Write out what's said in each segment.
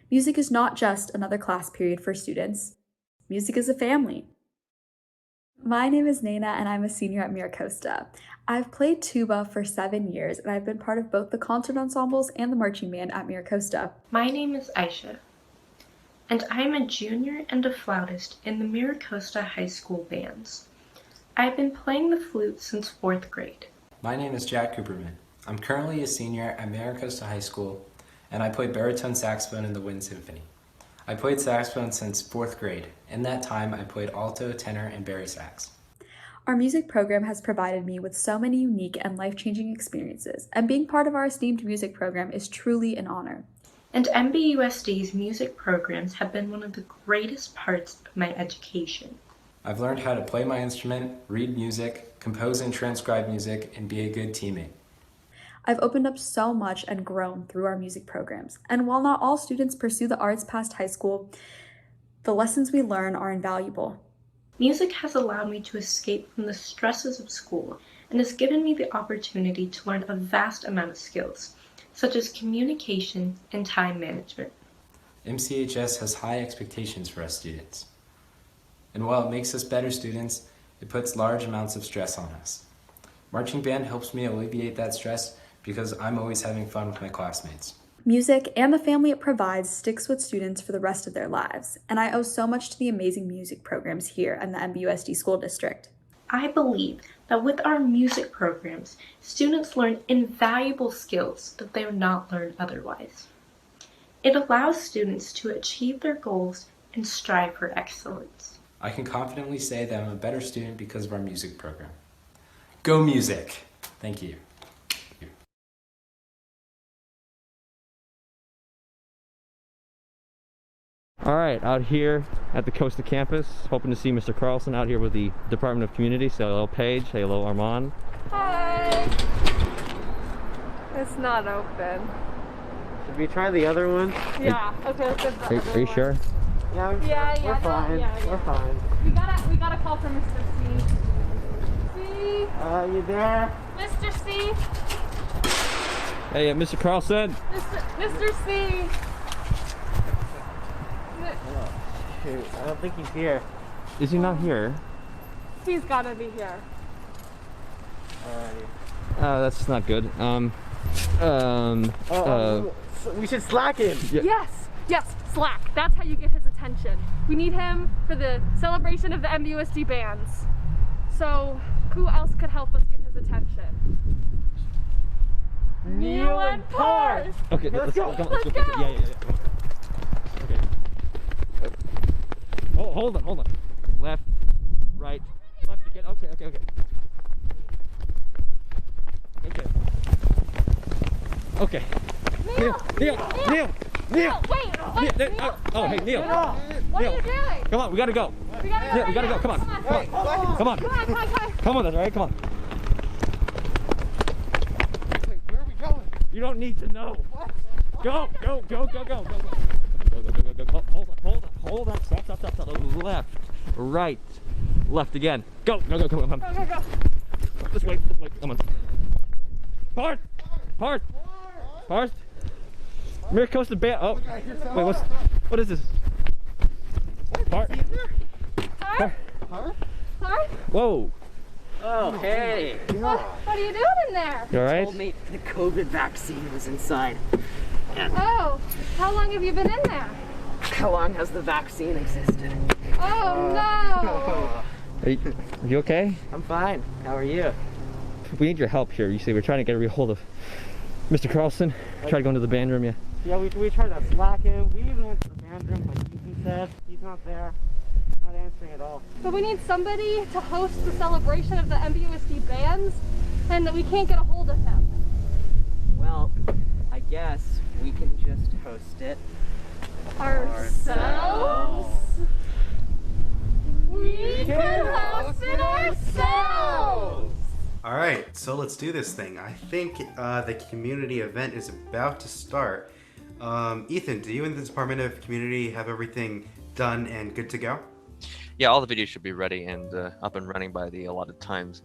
Music is not just another class period for students. Music is a family. My name is Naina and I'm a senior at Mira Costa. I've played tuba for 7 years and I've been part of both the concert ensembles and the marching band at Mira Costa. My name is Aisha, and I am a junior and a flautist in the Mira Costa High School bands. I've been playing the flute since 4th grade. My name is Jack Cooperman. I'm currently a senior at Mira Costa High School, and I play baritone saxophone in the Wind Symphony. I played saxophone since 4th grade. In that time, I played alto, tenor, and bari sax. Our music program has provided me with so many unique and life-changing experiences, and being part of our esteemed music program is truly an honor. And MBUSD's music programs have been one of the greatest parts of my education. I've learned how to play my instrument, read music, compose and transcribe music, and be a good teammate. I've opened up so much and grown through our music programs. And while not all students pursue the arts past high school, the lessons we learn are invaluable. Music has allowed me to escape from the stresses of school and has given me the opportunity to learn a vast amount of skills, such as communication and time management. MCHS has high expectations for us students. And while it makes us better students, it puts large amounts of stress on us. Marching band helps me alleviate that stress because I'm always having fun with my classmates. Music and the family it provides sticks with students for the rest of their lives, and I owe so much to the amazing music programs here in the MBUSD School District. I believe that with our music programs, students learn invaluable skills that they would not learn otherwise. It allows students to achieve their goals and strive for excellence. I can confidently say that I'm a better student because of our music program. Go music! Thank you. All right, out here at the Costa campus, hoping to see Mr. Carlson out here with the Department of Community. Say hello, Paige. Say hello, Armaan. Hi. It's not open. Should we try the other one? Yeah. Okay, let's get the other Are you one. sure? Yeah, we're fine. Yeah. We're fine. We got a call from Mr. C. C. You there? Mr. C. Hey, Mr. Carlson. Mr. C. Shoot, I don't think he's here. Is he not here? He's gotta be here. Alrighty. That's not good. We should slack him. Yeah. Yes, slack. That's how you get his attention. We need him for the celebration of the MBUSD Bands. So, who else could help us get his attention? Neal and Parth! Okay, let's go. Let's go. Yeah. Okay. Oh, hold on. Left, right, left again. Okay. Okay. Neal! Neal, wait! Oh, hey, Neal. What are you doing? Come on, we gotta go. We gotta go. Come on. Come on. Come on, all right, come on. Wait, where are we going? You don't need to know. What? Go. Hold on. Stop. Left, right, left again. Go. Come on. Go. This way. Come on. Parth. Mira Costa Band. Oh, wait. What is this? Parth. Whoa. Oh, hey. What are you doing in there? You all right? Told me the COVID vaccine was inside. Oh, how long have you been in there? How long has the vaccine existed? Oh no! Are you okay? I'm fine. How are you? We need your help here. You see, we're trying to get a hold of Mr. Carlson. Try to go into the band room, yeah. Yeah, we tried to slack him. We even went to the band room, like Ethan said. He's not there. Not answering at all. But we need somebody to host the celebration of the MBUSD Bands, and we can't get a hold of him. Well, I guess we can just host it Ourselves? We can host it ourselves! All right, so let's do this thing. I think the community event is about to start. Ethan, do you and the Department of Community have everything done and good to go? Yeah, all the videos should be ready and up and running by the allotted times.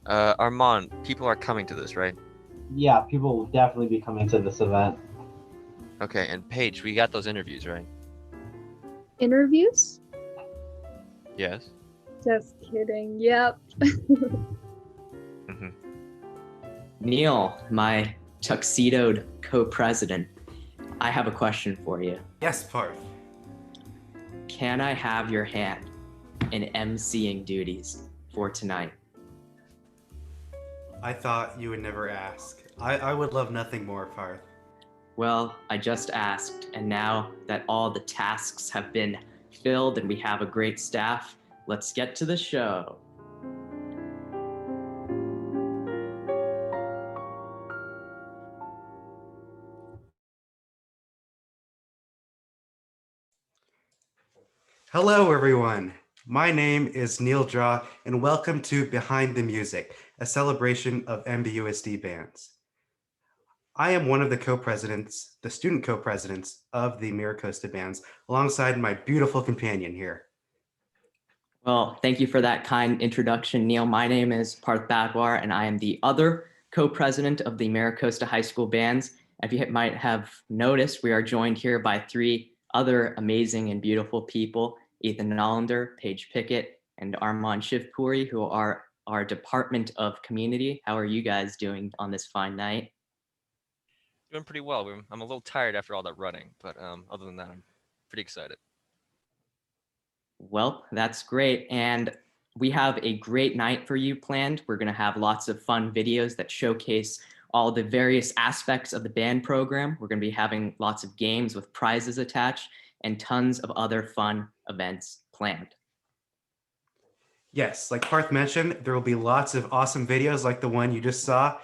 Armaan, people are coming to this, right? Yeah, people will definitely be coming to this event. Okay, and Paige, we got those interviews, right? Interviews? Yes. Just kidding. Yep. Mm-hmm. Neal, my tuxedoed co-president, I have a question for you. Yes, Parth. Can I have your hand in emceeing duties for tonight? I thought you would never ask. I would love nothing more, Parth. Well, I just asked, and now that all the tasks have been filled and we have a great staff, let's get to the show. Hello, everyone. My name is Neal, and welcome to Behind the Music, a celebration of MBUSD Bands. I am one of the co-presidents, the student co-presidents of the Mira Costa Bands, alongside my beautiful companion here. Well, thank you for that kind introduction, Neal. My name is Parth Badhwar, and I am the other co-president of the Mira Costa High School Bands. If you might have noticed, we are joined here by three other amazing and beautiful people, Ethan Nahlinder, Paige Pickett, and Armaan Shivpuri, who are our Department of Community. How are you guys doing on this fine night? Doing pretty well. I'm a little tired after all that running, but other than that, I'm pretty excited. Well, that's great. And we have a great night for you planned. We're going to have lots of fun videos that showcase all the various aspects of the band program. We're going to be having lots of games with prizes attached and tons of other fun events planned. Yes, like Parth mentioned, there will be lots of awesome videos like the one you just saw,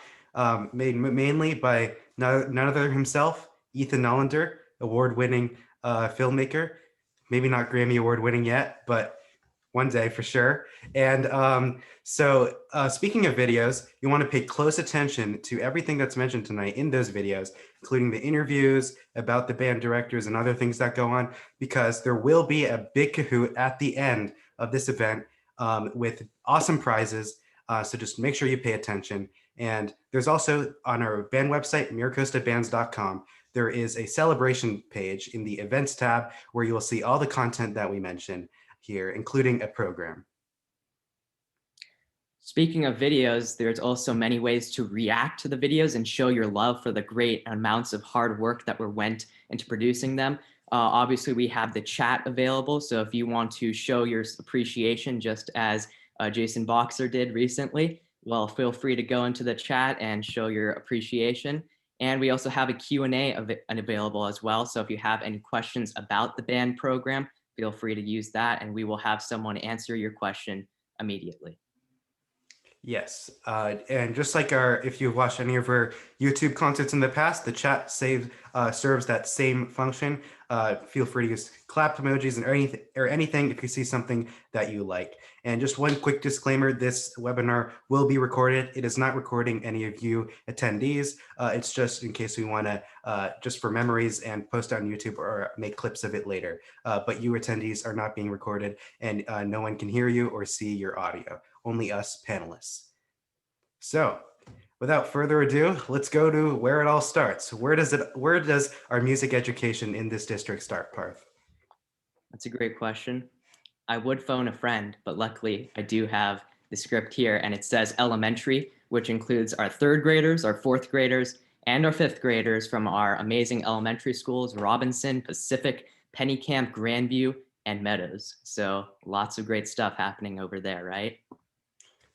made mainly by none other himself, Ethan Nahlinder, award-winning filmmaker. Maybe not Grammy award-winning yet, but one day for sure. And so speaking of videos, you want to pay close attention to everything that's mentioned tonight in those videos, including the interviews about the band directors and other things that go on, because there will be a big Kahoot at the end of this event with awesome prizes. So just make sure you pay attention. And there's also on our band website, miracostabands.com, there is a celebration page in the events tab where you will see all the content that we mentioned here, including a program. Speaking of videos, there's also many ways to react to the videos and show your love for the great amounts of hard work that went into producing them. Obviously, we have the chat available, so if you want to show your appreciation, just as Jason Boxer did recently, well, feel free to go into the chat and show your appreciation. And we also have a Q&A available as well, so if you have any questions about the band program, feel free to use that, and we will have someone answer your question immediately. Yes, and just like if you've watched any of our YouTube concerts in the past, the chat serves that same function. Feel free to use clap emojis or anything if you see something that you like. And just one quick disclaimer, this webinar will be recorded. It is not recording any of you attendees. It's just in case we want to, just for memories and post on YouTube or make clips of it later. But you attendees are not being recorded, and no one can hear you or see your audio. Only us panelists. So without further ado, let's go to where it all starts. Where does our music education in this district start, Parth? That's a great question. I would phone a friend, but luckily I do have the script here, and it says elementary, which includes our third graders, our fourth graders, and our fifth graders from our amazing elementary schools, Robinson, Pacific, Pennycamp, Grandview, and Meadows. So lots of great stuff happening over there, right?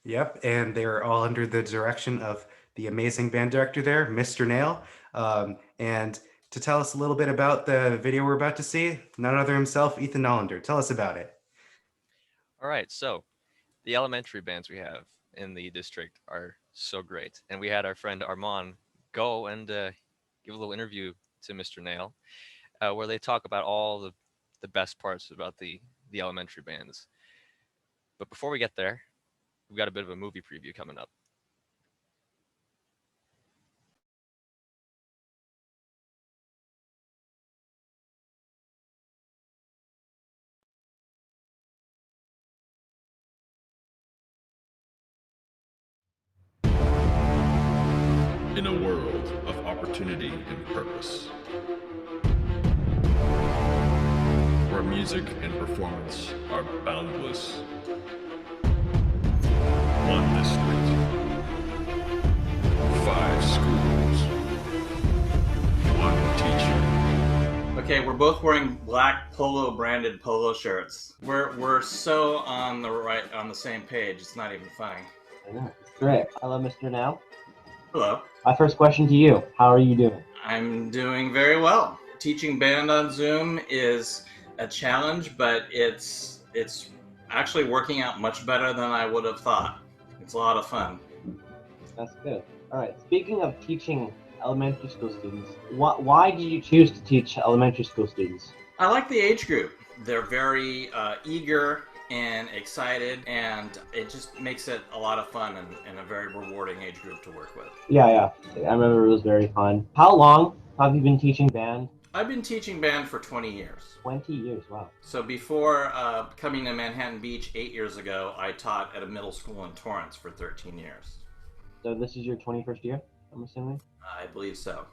Yep, and they're all under the direction of the amazing band director there, Mr. Neal. And to tell us a little bit about the video we're about to see, none other himself, Ethan Nahlinder. Tell us about it. All right, so the elementary bands we have in the district are so great. And we had our friend Armaan go and give a little interview to Mr. Neal, where they talk about all the best parts about the elementary bands. But before we get there, we've got a bit of a movie preview coming up. In a world of opportunity and purpose, music and performance are boundless. One district, 5 schools, 1 teacher. Okay, we're both wearing black polo branded polo shirts. We're so on the same page. It's not even funny. Yeah, great. Hello, Mr. Neal. Hello. My first question to you, how are you doing? I'm doing very well. Teaching band on Zoom is a challenge, but it's actually working out much better than I would have thought. It's a lot of fun. That's good. All right. Speaking of teaching elementary school students, why did you choose to teach elementary school students? I like the age group. They're very eager and excited, and it just makes it a lot of fun and a very rewarding age group to work with. Yeah. I remember it was very fun. How long have you been teaching band? I've been teaching band for 20 years. 20 years, wow. So before coming to Manhattan Beach 8 years ago, I taught at a middle school in Torrance for 13 years. So this is your 21st year, I'm assuming? I believe so.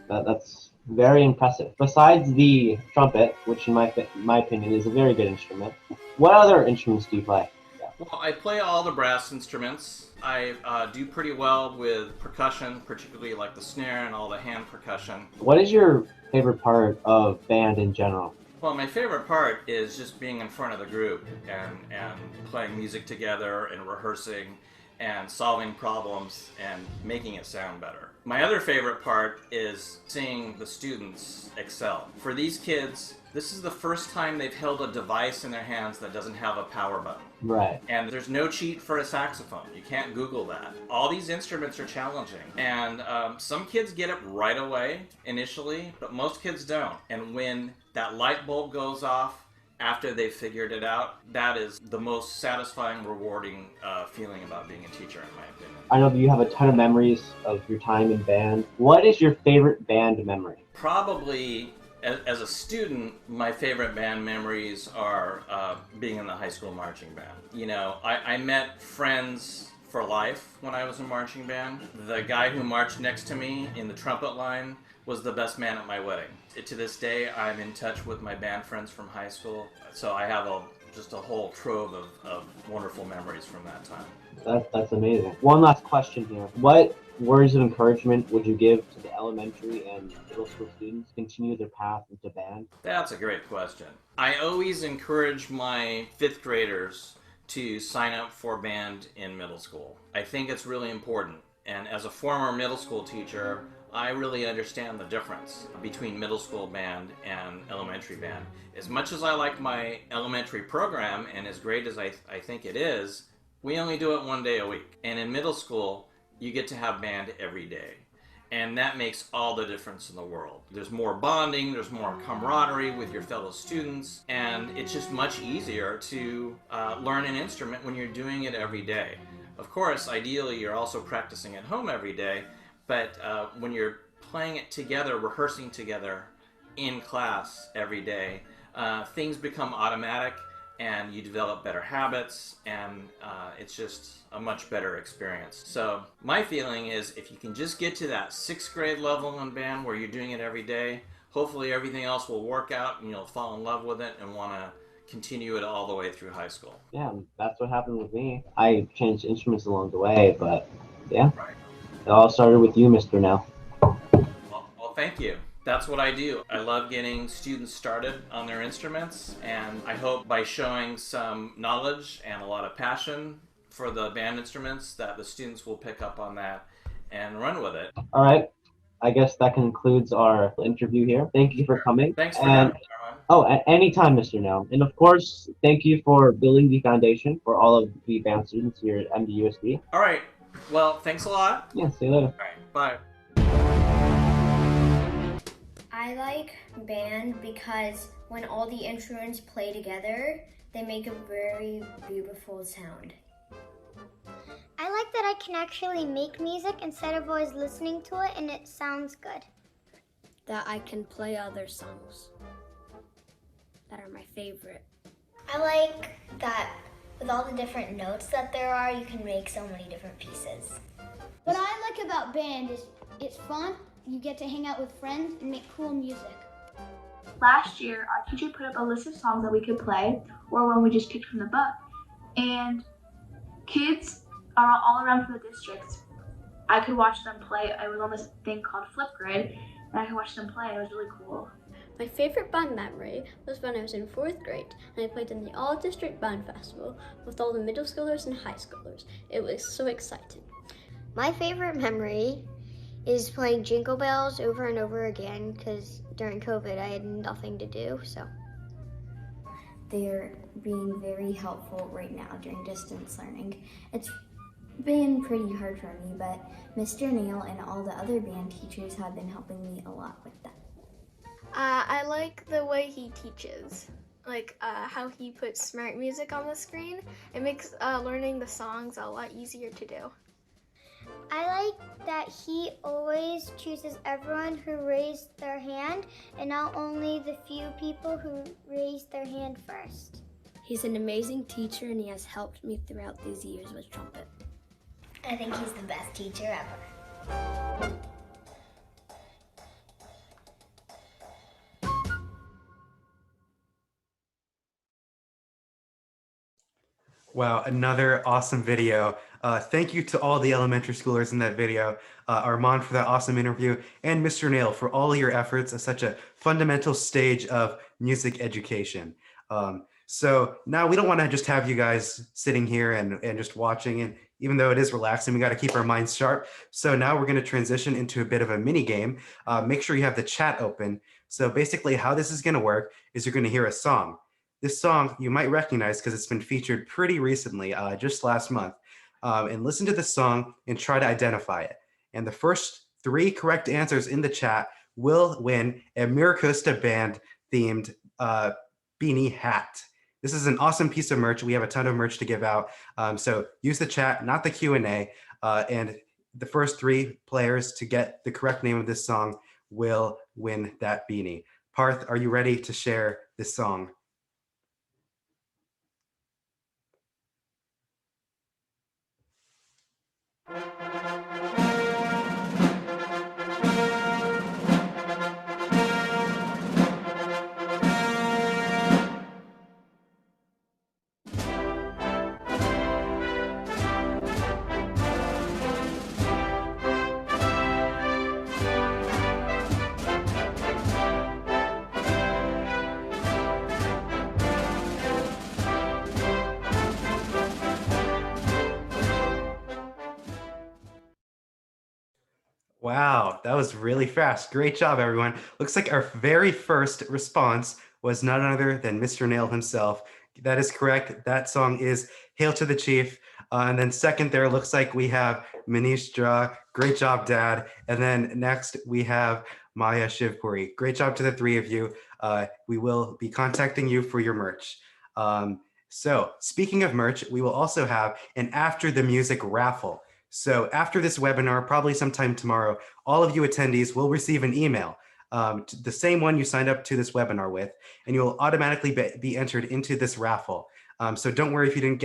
That's very impressive. Besides the trumpet, which in my opinion is a very good instrument, what other instruments do you play? Well, I play all the brass instruments. I do pretty well with percussion, particularly like the snare and all the hand percussion. What is your favorite part of band in general? Well, my favorite part is just being in front of the group and playing music together and rehearsing and solving problems and making it sound better. My other favorite part is seeing the students excel. For these kids, this is the first time they've held a device in their hands that doesn't have a power button. Right. And there's no cheat for a saxophone. You can't Google that. All these instruments are challenging. And some kids get it right away initially, but most kids don't. And when that light bulb goes off after they've figured it out, that is the most satisfying, rewarding feeling about being a teacher, in my opinion. I know that you have a ton of memories of your time in band. What is your favorite band memory? Probably, as a student, my favorite band memories are being in the high school marching band. You know, I met friends for life when I was in marching band. The guy who marched next to me in the trumpet line was the best man at my wedding. To this day, I'm in touch with my band friends from high school, so I have just a whole trove of wonderful memories from that time. That's amazing. One last question here. What words of encouragement would you give to the elementary and middle school students to continue their path into band? That's a great question. I always encourage my 5th graders to sign up for band in middle school. I think it's really important. And as a former middle school teacher, I really understand the difference between middle school band and elementary band. As much as I like my elementary program, and as great as I think it is, we only do it 1 day a week. And in middle school, you get to have band every day. And that makes all the difference in the world. There's more bonding, there's more camaraderie with your fellow students, and it's just much easier to learn an instrument when you're doing it every day. Of course, ideally, you're also practicing at home every day, but when you're playing it together, rehearsing together in class every day, things become automatic and you develop better habits, and it's just a much better experience. So my feeling is if you can just get to that 6th grade level in band where you're doing it every day, hopefully everything else will work out and you'll fall in love with it and want to continue it all the way through high school. Yeah, that's what happened with me. I changed instruments along the way, but yeah. Right. It all started with you, Mr. Neal. Well, thank you. That's what I do. I love getting students started on their instruments, and I hope by showing some knowledge and a lot of passion for the band instruments that the students will pick up on that and run with it. All right. I guess that concludes our interview here. Thank you for coming. Thanks for having me, Armaan. Oh, at any time, Mr. Neal. And of course, thank you for building the foundation for all of the band students here at MBUSD. All right. Well, thanks a lot. Yeah, see you later. All right. Bye. I like band because when all the instruments play together, they make a very beautiful sound. I like that I can actually make music instead of always listening to it, and it sounds good. That I can play other songs that are my favorite. I like that with all the different notes that there are, you can make so many different pieces. What I like about band is it's fun, you get to hang out with friends and make cool music. Last year, our teacher put up a list of songs that we could play, or one we just picked from the book. And kids are all around from the districts. I could watch them play. I was on this thing called Flipgrid, and I could watch them play. It was really cool. My favorite band memory was when I was in 4th grade and I played in the All-District Band Festival with all the middle schoolers and high schoolers. It was so exciting. My favorite memory is playing Jingle Bells over and over again because during COVID I had nothing to do, so. They're being very helpful right now during distance learning. It's been pretty hard for me, but Mr. Neal and all the other band teachers have been helping me a lot with that. I like the way he teaches, like how he puts smart music on the screen. It makes learning the songs a lot easier to do. I like that he always chooses everyone who raised their hand and not only the few people who raised their hand first. He's an amazing teacher and he has helped me throughout these years with trumpet. I think he's the best teacher ever. Wow, another awesome video. Thank you to all the elementary schoolers in that video, Armaan for that awesome interview, and Mr. Neal for all your efforts at such a fundamental stage of music education. So now we don't want to just have you guys sitting here and just watching, and even though it is relaxing, we got to keep our minds sharp. So now we're going to transition into a bit of a mini game. Make sure you have the chat open. So basically how this is going to work is you're going to hear a song. This song you might recognize because it's been featured pretty recently, just last month. And listen to the song and try to identify it. And the first 3 correct answers in the chat will win a Mira Costa Band themed beanie hat. This is an awesome piece of merch. We have a ton of merch to give out. So use the chat, not the Q&A. And the first 3 players to get the correct name of this song will win that beanie. Parth, are you ready to share this song? Wow, that was really fast. Great job, everyone. Looks like our very first response was none other than Mr. Neal himself. That is correct. That song is Hail to the Chief. And then second there, looks like we have Manish Jha. Great job, Dad. And then next we have Maya Shivpuri. Great job to the 3 of you. We will be contacting you for your merch. So speaking of merch, we will also have an After the Music raffle. So after this webinar, probably sometime tomorrow, all of you attendees will receive an email, the same one you signed up to this webinar with, and you will automatically be entered into this raffle. So don't worry if you didn't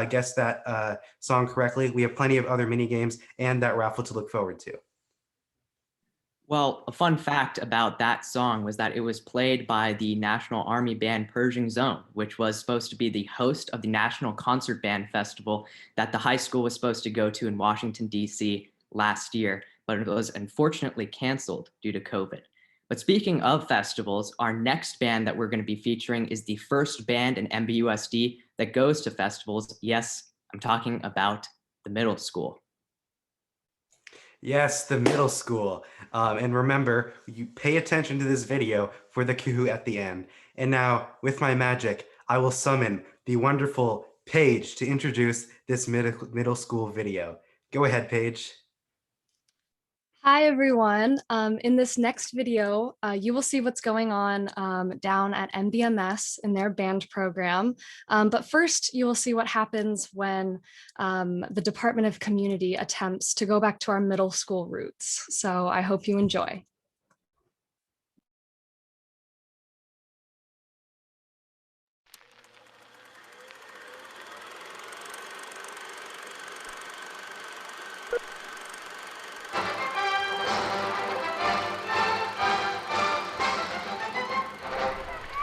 guess that song correctly. We have plenty of other mini games and that raffle to look forward to. Well, a fun fact about that song was that it was played by the National Army Band Pershing Zone, which was supposed to be the host of the National Concert Band Festival that the high school was supposed to go to in Washington, D.C. last year, but it was unfortunately canceled due to COVID. But speaking of festivals, our next band that we're going to be featuring is the first band in MBUSD that goes to festivals. Yes, I'm talking about the middle school. Yes, the middle school. And remember, you pay attention to this video for the cue at the end. And now, with my magic, I will summon the wonderful Paige to introduce this middle school video. Go ahead, Paige. Hi everyone. In this next video, you will see what's going on down at MBMS in their band program. But first, you will see what happens when the Department of Community attempts to go back to our middle school roots. So I hope you enjoy.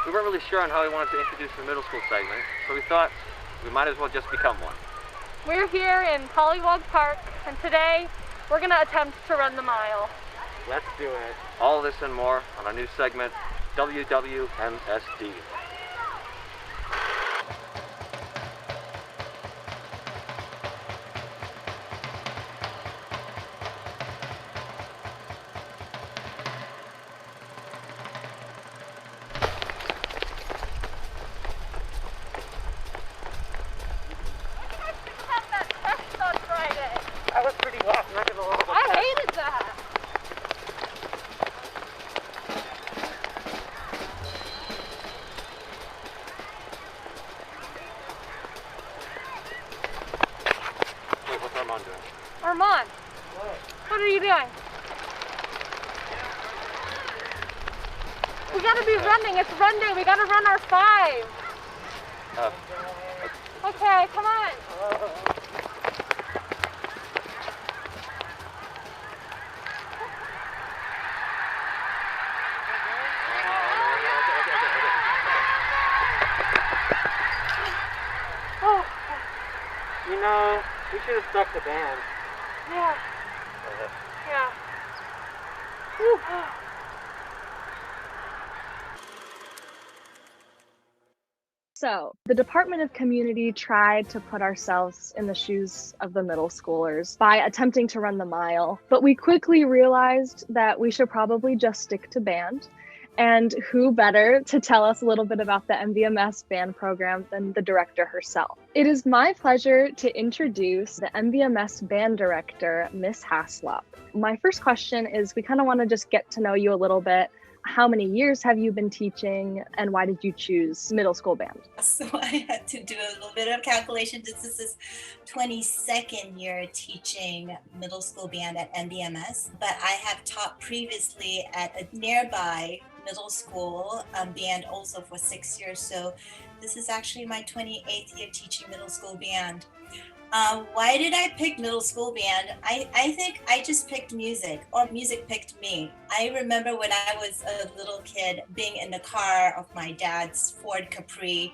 we weren't really sure on how we wanted to introduce the middle school segment, so we thought we might as well just become one. We're here in Pollywog Park, and today we're going to attempt to run the mile. Let's do it. All this and more on our new segment, WWMSD. That was pretty rough, not gonna lie. I hated that. Wait, what's Armaan doing? Armaan, what are you doing? We gotta be running. It's run day. We gotta run our 5. Okay, come on. You know, we should have stuck to band. Yeah. Yeah. Whew. So, the Department of Community tried to put ourselves in the shoes of the middle schoolers by attempting to run the mile, but we quickly realized that we should probably just stick to band. And who better to tell us a little bit about the MBMS band program than the director herself. It is my pleasure to introduce the MBMS band director, Miss Haslop. My first question is, we kind of want to just get to know you a little bit. How many years have you been teaching, and why did you choose middle school band? So I had to do a little bit of calculation. This is his 22nd year teaching middle school band at MBMS, but I have taught previously at a nearby middle school band also for 6 years. So this is actually my 28th year teaching middle school band. Why did I pick middle school band? I think I just picked music, or music picked me. I remember when I was a little kid being in the car of my dad's Ford Capri,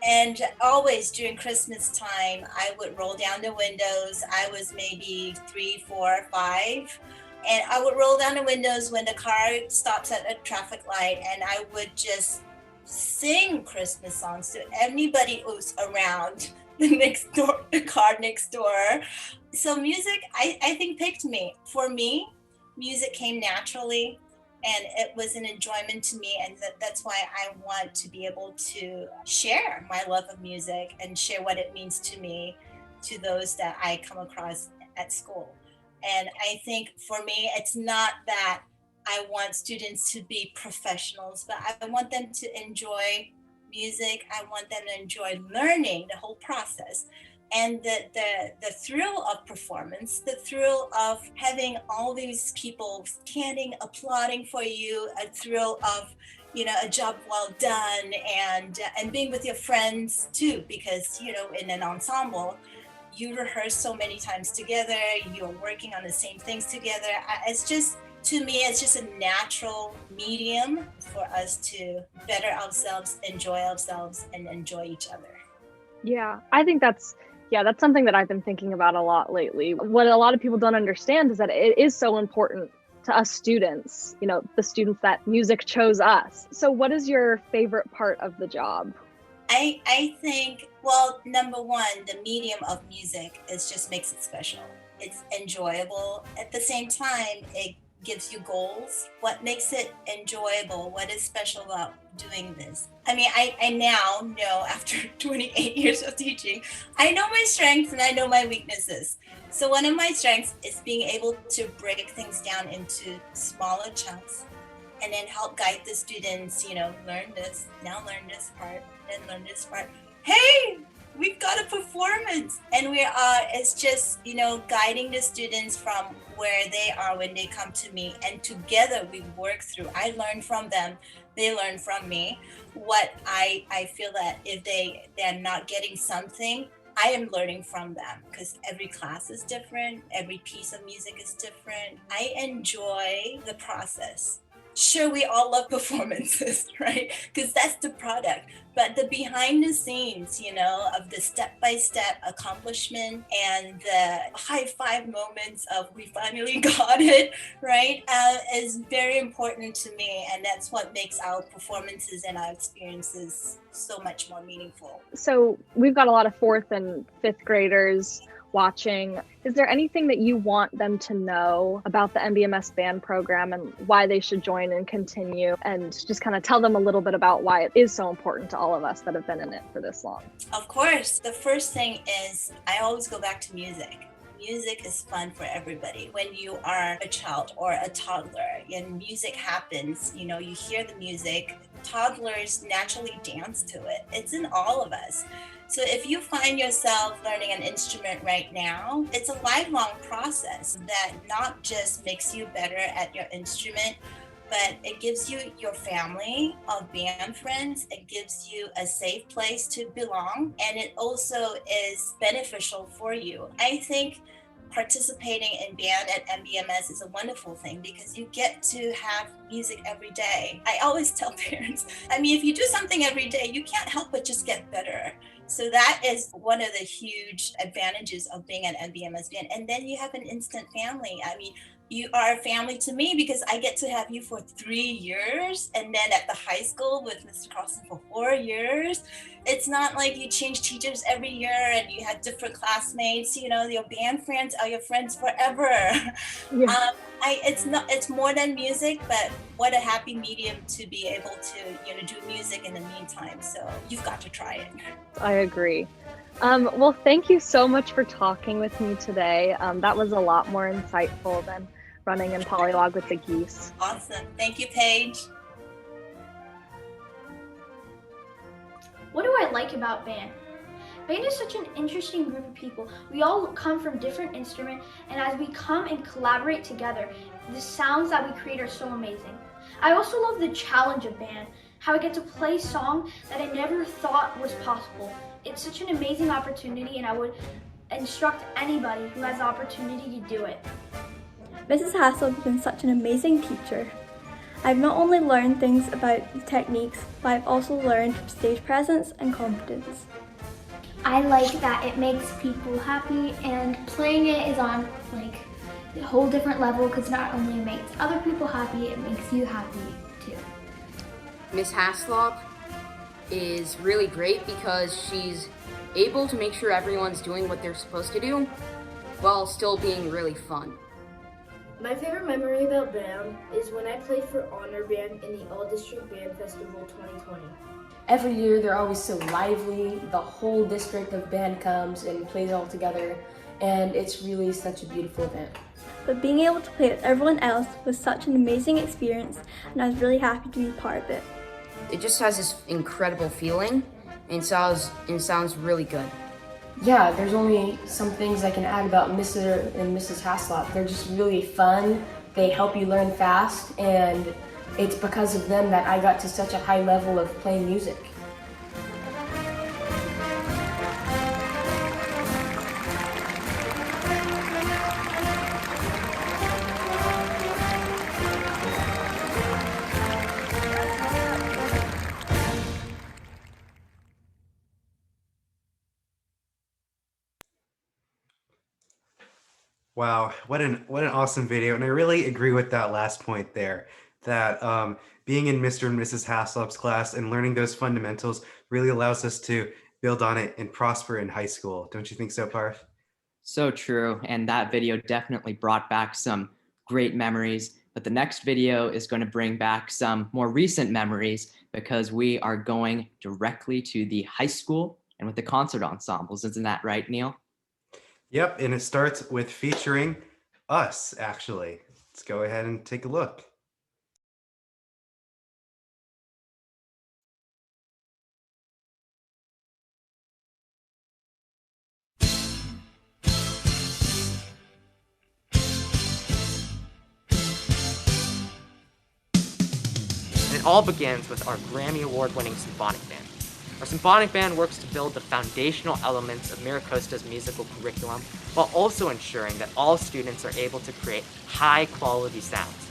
and always during Christmas time, I would roll down the windows. I was maybe 3, 4, 5. And I would roll down the windows when the car stops at a traffic light, and I would just sing Christmas songs to anybody who's around the car next door. So music, I think, picked me. For me, music came naturally, and it was an enjoyment to me, and that's why I want to be able to share my love of music and share what it means to me to those that I come across at school. And I think for me, it's not that I want students to be professionals, but I want them to enjoy music. I want them to enjoy learning the whole process, and the thrill of performance, the thrill of having all these people standing, applauding for you, a thrill of, you know, a job well done, and being with your friends too, because, you know, in an ensemble, you rehearse so many times together, you're working on the same things together. It's just, to me, it's just a natural medium for us to better ourselves, enjoy ourselves, and enjoy each other. Yeah, I think that's something that I've been thinking about a lot lately. What a lot of people don't understand is that it is so important to us students, you know, the students that music chose us. So what is your favorite part of the job? I think, well, number one, the medium of music just makes it special. It's enjoyable. At the same time, it gives you goals. What makes it enjoyable? What is special about doing this? I mean, I now know, after 28 years of teaching, I know my strengths and I know my weaknesses. So one of my strengths is being able to break things down into smaller chunks and then help guide the students, you know, learn this, now learn this part, then learn this part. Hey, we've got a performance, and it's just, you know, guiding the students from where they are when they come to me, and together we work through. I learn from them, they learn from me. What I feel that if they're not getting something, I am learning from them, because every class is different, every piece of music is different. I enjoy the process. Sure, we all love performances, right? Because that's the product. But the behind the scenes, you know, of the step-by-step accomplishment and the high five moments of we finally got it, right, is very important to me. And that's what makes our performances and our experiences so much more meaningful. So we've got a lot of 4th and 5th graders watching. Is there anything that you want them to know about the MBMS band program and why they should join and continue, and just kind of tell them a little bit about why it is so important to all of us that have been in it for this long? Of course, the first thing is I always go back to music. Music is fun for everybody. When you are a child or a toddler and music happens, you know, you hear the music, toddlers naturally dance to it. It's in all of us. So if you find yourself learning an instrument right now, it's a lifelong process that not just makes you better at your instrument, but it gives you your family of band friends. It gives you a safe place to belong, and it also is beneficial for you. I think participating in band at MBMS is a wonderful thing because you get to have music every day. I always tell parents, I mean, if you do something every day, you can't help but just get better. So that is one of the huge advantages of being an MBMS band. And then you have an instant family. I mean, you are a family to me because I get to have you for 3 years, and then at the high school with Mr. Carlson for 4 years. It's not like you change teachers every year and you have different classmates. You know, your band friends are your friends forever. Yeah. It's more than music, but what a happy medium to be able to, you know, do music in the meantime. So you've got to try it. I agree. Well, thank you so much for talking with me today. That was a lot more insightful than running in Polylog with the geese. Awesome. Thank you, Paige. What do I like about band? Band is such an interesting group of people. We all come from different instruments, and as we come and collaborate together, the sounds that we create are so amazing. I also love the challenge of band, how I get to play songs that I never thought was possible. It's such an amazing opportunity, and I would instruct anybody who has the opportunity to do it. Mrs. Hassel has been such an amazing teacher. I've not only learned things about techniques, but I've also learned stage presence and confidence. I like that it makes people happy, and playing it is on like a whole different level because not only makes other people happy, it makes you happy too. Miss Haslop is really great because she's able to make sure everyone's doing what they're supposed to do while still being really fun. My favorite memory about band is when I played for Honor Band in the All-District Band Festival 2020. Every year they're always so lively, the whole district of band comes and plays all together, and it's really such a beautiful event. But being able to play with everyone else was such an amazing experience, and I was really happy to be part of it. It just has this incredible feeling and sounds really good. Yeah, there's only some things I can add about Mr. and Mrs. Haslop. They're just really fun, they help you learn fast, and it's because of them that I got to such a high level of playing music. Wow, what an awesome video. And I really agree with that last point there, that being in Mr. and Mrs. Haslop's class and learning those fundamentals really allows us to build on it and prosper in high school. Don't you think so, Parth? So true. And that video definitely brought back some great memories. But the next video is going to bring back some more recent memories because we are going directly to the high school and with the concert ensembles. Isn't that right, Neal? Yep, and it starts with featuring us, actually. Let's go ahead and take a look. It all begins with our Grammy Award-winning symphonic band. Our symphonic band works to build the foundational elements of Mira Costa's musical curriculum while also ensuring that all students are able to create high-quality sounds.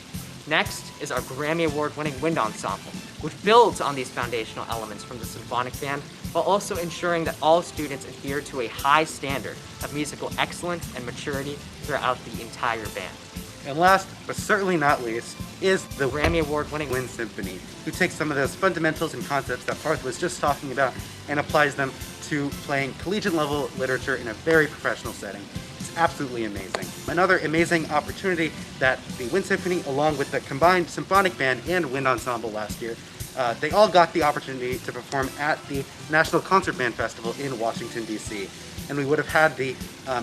Next is our Grammy Award-winning wind ensemble, which builds on these foundational elements from the symphonic band, while also ensuring that all students adhere to a high standard of musical excellence and maturity throughout the entire band. And last, but certainly not least, is the Grammy Award-winning Wind Symphony, who takes some of those fundamentals and concepts that Parth was just talking about and applies them to playing collegiate-level literature in a very professional setting. It's absolutely amazing. Another amazing opportunity that the Wind Symphony, along with the combined symphonic band and wind ensemble last year, they all got the opportunity to perform at the National Concert Band Festival in Washington, D.C. And we would have had the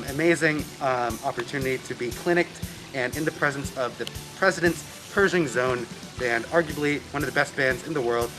amazing opportunity to be clinicked and in the presence of the President's Pershing Zone band, arguably one of the best bands in the world,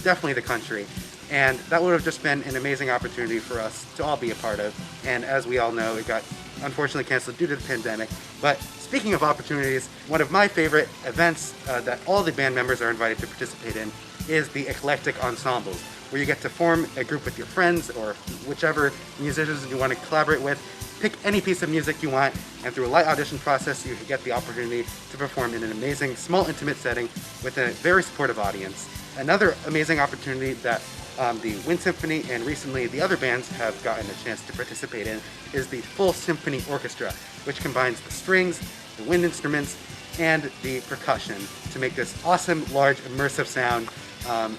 definitely the country. And that would have just been an amazing opportunity for us to all be a part of. And as we all know, it got unfortunately canceled due to the pandemic. But speaking of opportunities, one of my favorite events that all the band members are invited to participate in is the eclectic ensembles, where you get to form a group with your friends or whichever musicians you want to collaborate with. Pick any piece of music you want, and through a light audition process, you get the opportunity to perform in an amazing, small, intimate setting with a very supportive audience. Another amazing opportunity that the Wind Symphony and recently the other bands have gotten a chance to participate in is the full symphony orchestra, which combines the strings, the wind instruments, and the percussion to make this awesome, large, immersive sound,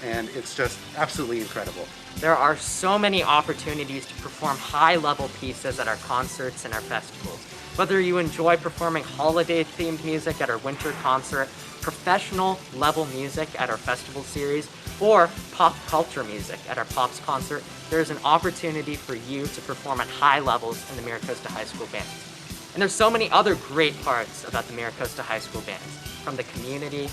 and it's just absolutely incredible. There are so many opportunities to perform high-level pieces at our concerts and our festivals. Whether you enjoy performing holiday-themed music at our winter concert, professional-level music at our festival series, or pop culture music at our Pops concert, there is an opportunity for you to perform at high levels in the Mira Costa High School Bands. And there's so many other great parts about the Mira Costa High School Bands, from the community,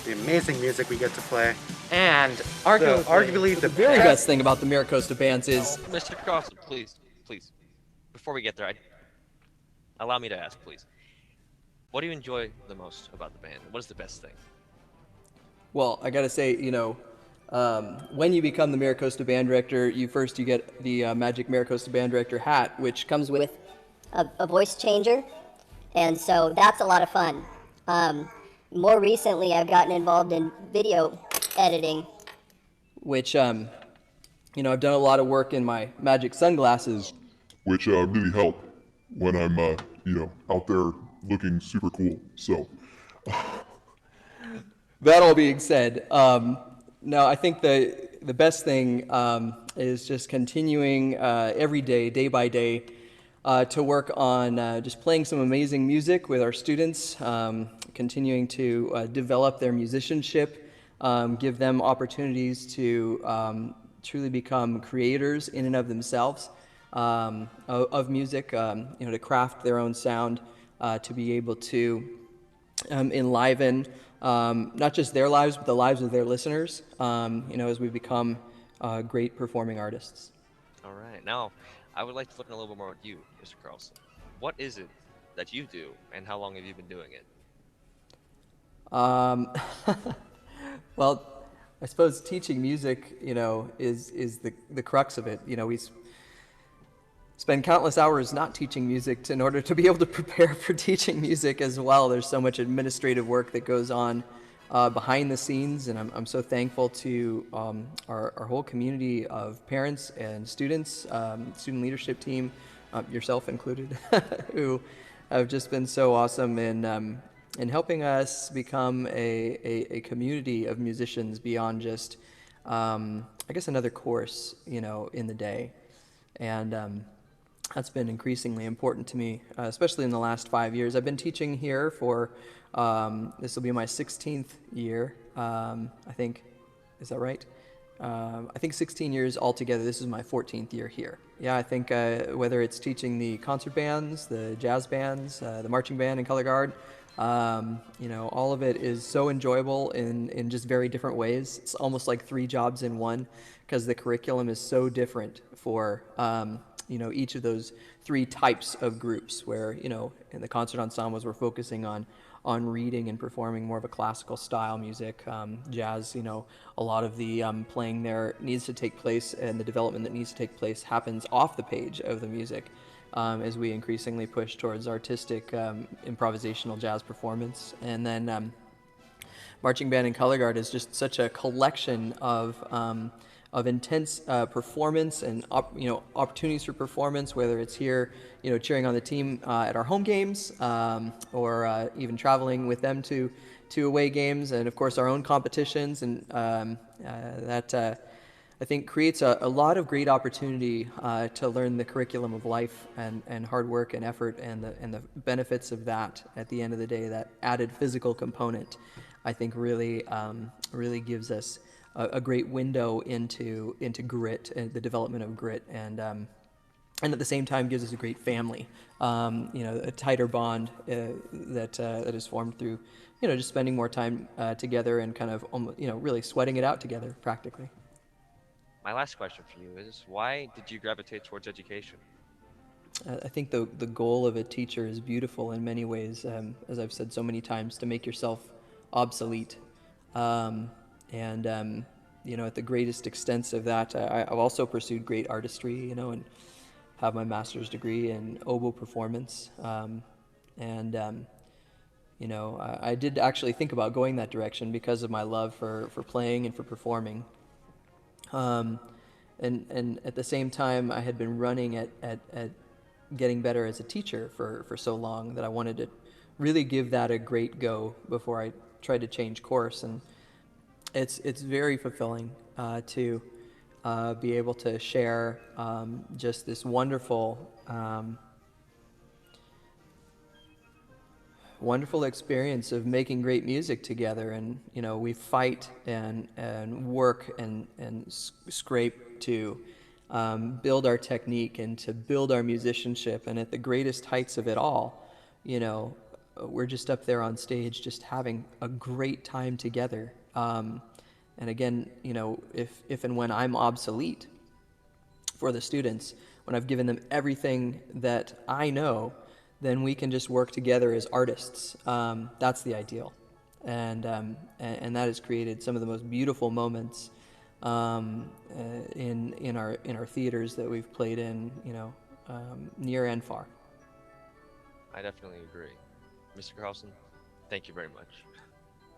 the amazing music we get to play, and arguably the very best thing about the Mira Costa Bands is... Mr. Costa, please, before we get there, allow me to ask, please. What do you enjoy the most about the band? What is the best thing? Well, I gotta say, when you become the Mira Costa Band Director, you get the Magic Mira Costa Band Director hat, which comes with a voice changer, and so that's a lot of fun. More recently, I've gotten involved in video editing, which I've done a lot of work in my Magic sunglasses, which really help when I'm out there looking super cool. So that all being said, no, I think the best thing is just continuing every day, day by day, to work on just playing some amazing music with our students, continuing to develop their musicianship, give them opportunities to truly become creators in and of themselves of music, to craft their own sound, to be able to enliven not just their lives, but the lives of their listeners, as we become great performing artists. All right. Now, I would like to look in a little bit more at you, Mr. Carlson. What is it that you do, and how long have you been doing it? Well, I suppose teaching music, is the crux of it. We spend countless hours not teaching music in order to be able to prepare for teaching music as well. There's so much administrative work that goes on behind the scenes, and I'm so thankful to our whole community of parents and students, student leadership team, yourself included, who have just been so awesome in helping us become a community of musicians beyond just, another course, in the day. And that's been increasingly important to me, especially in the last 5 years. I've been teaching here for, this will be my 16th year, I think. Is that right? I think 16 years altogether. This is my 14th year here. Yeah, I think whether it's teaching the concert bands, the jazz bands, the marching band and color guard, all of it is so enjoyable in just very different ways. It's almost like 3 jobs in one, because the curriculum is so different for each of those 3 types of groups, where in the concert ensembles we're focusing on reading and performing more of a classical style music. Jazz, a lot of the playing there needs to take place, and the development that needs to take place happens off the page of the music, as we increasingly push towards artistic improvisational jazz performance. And then marching band and color guard is just such a collection of intense performance and opportunities for performance, whether it's here, cheering on the team at our home games, or even traveling with them to away games, and of course our own competitions, and that I think creates a lot of great opportunity to learn the curriculum of life and hard work and effort and the benefits of that at the end of the day. That added physical component, I think, really gives us a great window into grit and the development of grit, and at the same time gives us a great family, a tighter bond that is formed through just spending more time together and kind of really sweating it out together practically. My last question for you is, why did you gravitate towards education? I think the goal of a teacher is beautiful in many ways, as I've said so many times, to make yourself obsolete. At the greatest extent of that, I've also pursued great artistry, and have my master's degree in oboe performance. I did actually think about going that direction because of my love for playing and for performing. And at the same time, I had been running at getting better as a teacher for so long that I wanted to really give that a great go before I tried to change course. And it's very fulfilling to be able to share just this wonderful experience of making great music together. And we fight and work and scrape to build our technique and to build our musicianship, and at the greatest heights of it all, we're just up there on stage just having a great time together. And again, if and when I'm obsolete for the students, when I've given them everything that I know, then we can just work together as artists. That's the ideal, and that has created some of the most beautiful moments in our theaters that we've played in, near and far. I definitely agree. Mr. Carlson, thank you very much.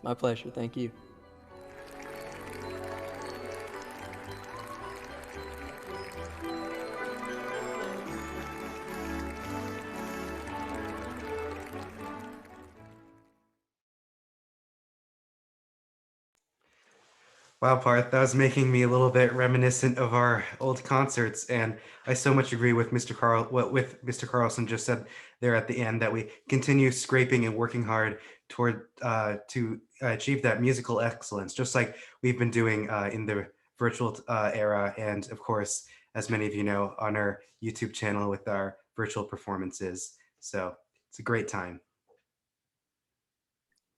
My pleasure. Thank you. Wow, Parth, that was making me a little bit reminiscent of our old concerts, and I so much agree with Mr. Carlson just said there at the end, that we continue scraping and working hard toward to achieve that musical excellence, just like we've been doing in the virtual era, and of course, as many of you know, on our YouTube channel with our virtual performances. So it's a great time.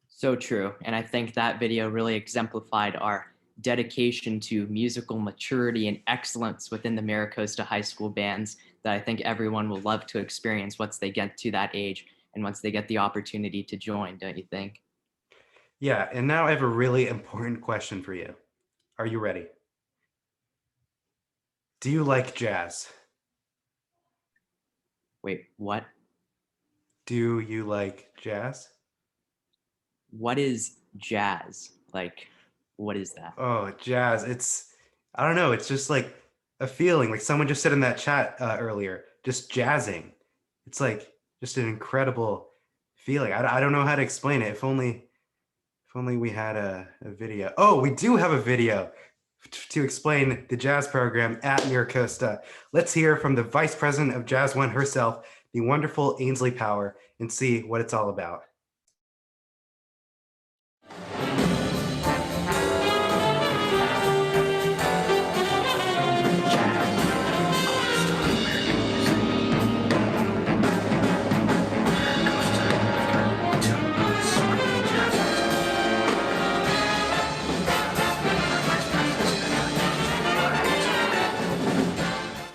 So true, and I think that video really exemplified our dedication to musical maturity and excellence within the Mira Costa High School bands that I think everyone will love to experience once they get to that age and once they get the opportunity to join, don't you think? Yeah, and now I have a really important question for you. Are you ready? Do you like jazz? Wait, what? Do you like jazz? What is jazz? Like, what is that? Oh, jazz. I don't know. It's just like a feeling, like someone just said in that chat earlier, just jazzing. It's like just an incredible feeling. I don't know how to explain it. If only we had a video. Oh, we do have a video to explain the jazz program at Mira Costa. Let's hear from the Vice President of Jazz One herself, the wonderful Ainsley Power, and see what it's all about.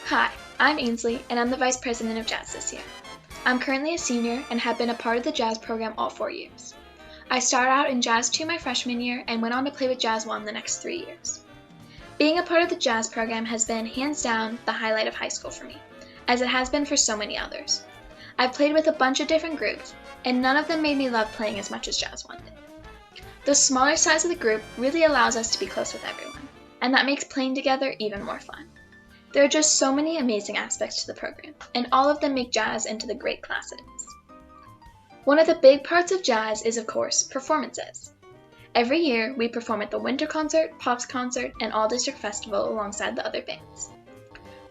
Hi, I'm Ainsley, and I'm the Vice President of Jazz this year. I'm currently a senior and have been a part of the jazz program all 4 years. I started out in Jazz 2 my freshman year and went on to play with Jazz 1 the next 3 years. Being a part of the jazz program has been, hands down, the highlight of high school for me, as it has been for so many others. I've played with a bunch of different groups, and none of them made me love playing as much as Jazz 1 did. The smaller size of the group really allows us to be close with everyone, and that makes playing together even more fun. There are just so many amazing aspects to the program, and all of them make jazz into the great class it is. One of the big parts of jazz is, of course, performances. Every year, we perform at the Winter Concert, Pops Concert, and All District Festival alongside the other bands.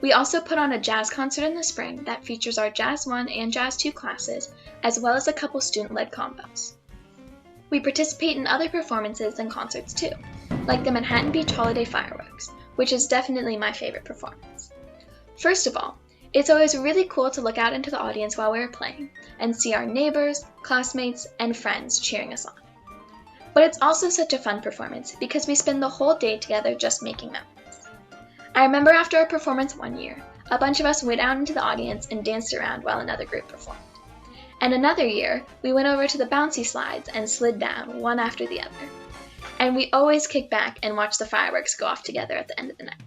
We also put on a jazz concert in the spring that features our Jazz 1 and Jazz 2 classes, as well as a couple student-led combos. We participate in other performances and concerts too, like the Manhattan Beach Holiday Fireworks, which is definitely my favorite performance. First of all, it's always really cool to look out into the audience while we're playing and see our neighbors, classmates, and friends cheering us on. But it's also such a fun performance because we spend the whole day together just making memories. I remember after our performance one year, a bunch of us went out into the audience and danced around while another group performed. And another year, we went over to the bouncy slides and slid down one after the other. And we always kick back and watch the fireworks go off together at the end of the night.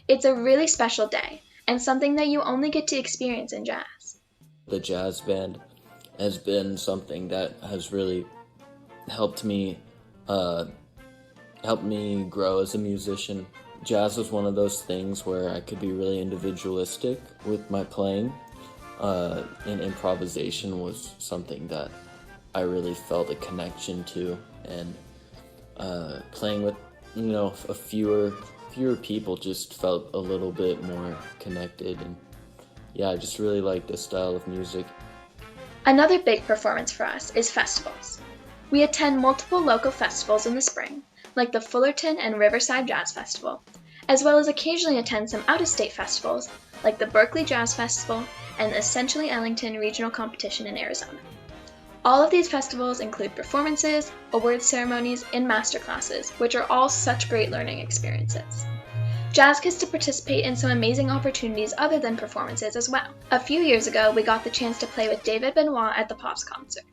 It's a really special day and something that you only get to experience in jazz. The jazz band has been something that has really helped me grow as a musician. Jazz was one of those things where I could be really individualistic with my playing, and improvisation was something that I really felt a connection to, and playing with a fewer people just felt a little bit more connected, and yeah, I just really like this style of music. Another big performance for us is festivals. We attend multiple local festivals in the spring, like the Fullerton and Riverside Jazz Festival, as well as occasionally attend some out-of-state festivals, like the Berkeley Jazz Festival and the Essentially Ellington Regional Competition in Arizona. All of these festivals include performances, award ceremonies, and masterclasses, which are all such great learning experiences. Jazz gets to participate in some amazing opportunities other than performances as well. A few years ago, we got the chance to play with David Benoit at the Pops concert.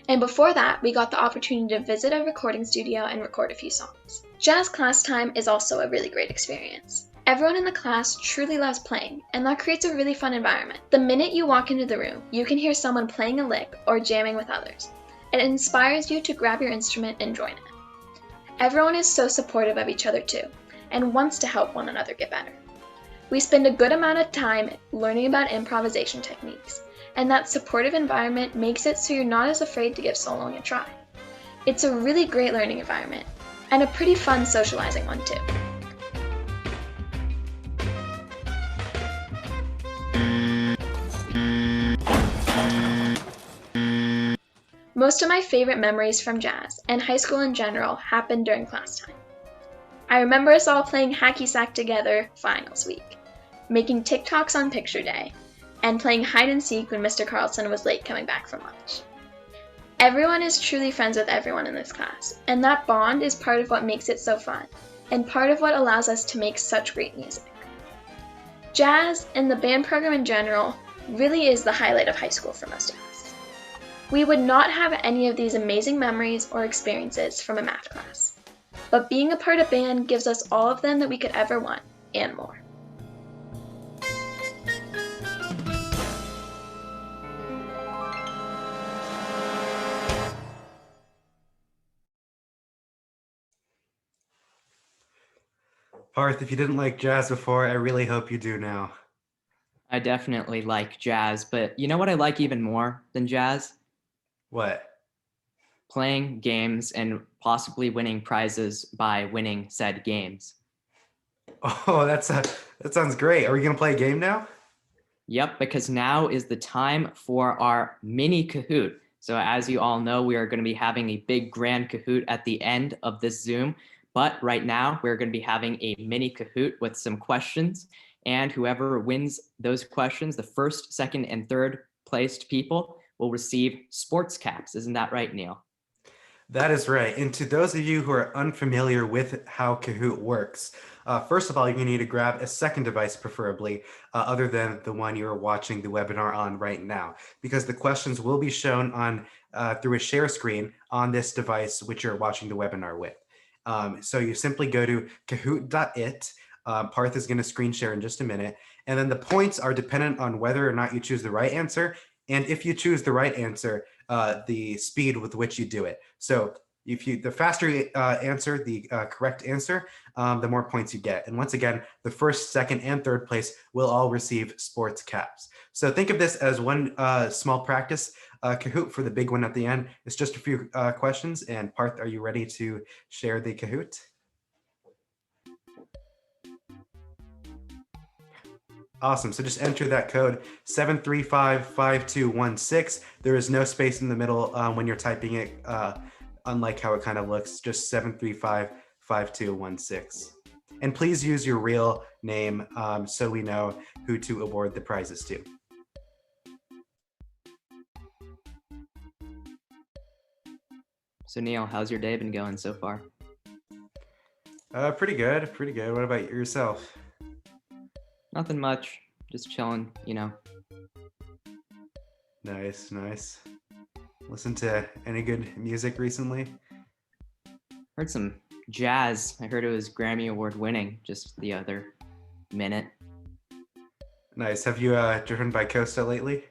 And before that, we got the opportunity to visit a recording studio and record a few songs. Jazz class time is also a really great experience. Everyone in the class truly loves playing, and that creates a really fun environment. The minute you walk into the room, you can hear someone playing a lick or jamming with others. It inspires you to grab your instrument and join it. Everyone is so supportive of each other too, and wants to help one another get better. We spend a good amount of time learning about improvisation techniques, and that supportive environment makes it so you're not as afraid to give soloing a try. It's a really great learning environment, and a pretty fun socializing one too. Most of my favorite memories from jazz, and high school in general, happened during class time. I remember us all playing hacky sack together finals week, making TikToks on picture day, and playing hide and seek when Mr. Carlson was late coming back from lunch. Everyone is truly friends with everyone in this class, and that bond is part of what makes it so fun, and part of what allows us to make such great music. Jazz, and the band program in general, really is the highlight of high school for most of us. We would not have any of these amazing memories or experiences from a math class, but being a part of band gives us all of them that we could ever want, and more. Parth, if you didn't like jazz before, I really hope you do now. I definitely like jazz, but you know what I like even more than jazz? What? Playing games and possibly winning prizes by winning said games. Oh, that sounds great. Are we going to play a game now? Yep, because now is the time for our mini Kahoot. So as you all know, we are going to be having a big grand Kahoot at the end of this Zoom. But right now, we're going to be having a mini Kahoot with some questions. And whoever wins those questions, the first, second, and third placed people will receive sports caps. Isn't that right, Neal? That is right. And to those of you who are unfamiliar with how Kahoot works, first of all, you need to grab a second device, preferably, other than the one you're watching the webinar on right now, because the questions will be shown on through a share screen on this device which you're watching the webinar with. So you simply go to kahoot.it. Parth is going to screen share in just a minute. And then the points are dependent on whether or not you choose the right answer. And if you choose the right answer, the speed with which you do it. So the faster you answer the correct answer, the more points you get. And once again, the first, second, and third place will all receive sports caps. So think of this as one small practice Kahoot for the big one at the end. It's just a few questions. And Parth, are you ready to share the Kahoot? Awesome. So just enter that code 7355216. There is no space in the middle when you're typing it, unlike how it kind of looks, just 7355216. And please use your real name so we know who to award the prizes to. So Neal, how's your day been going so far? Pretty good, pretty good. What about yourself? Nothing much, just chilling, you know. Nice, nice. Listen to any good music recently? Heard some jazz. I heard it was Grammy Award winning just the other minute. Nice. Have you driven by Costa lately?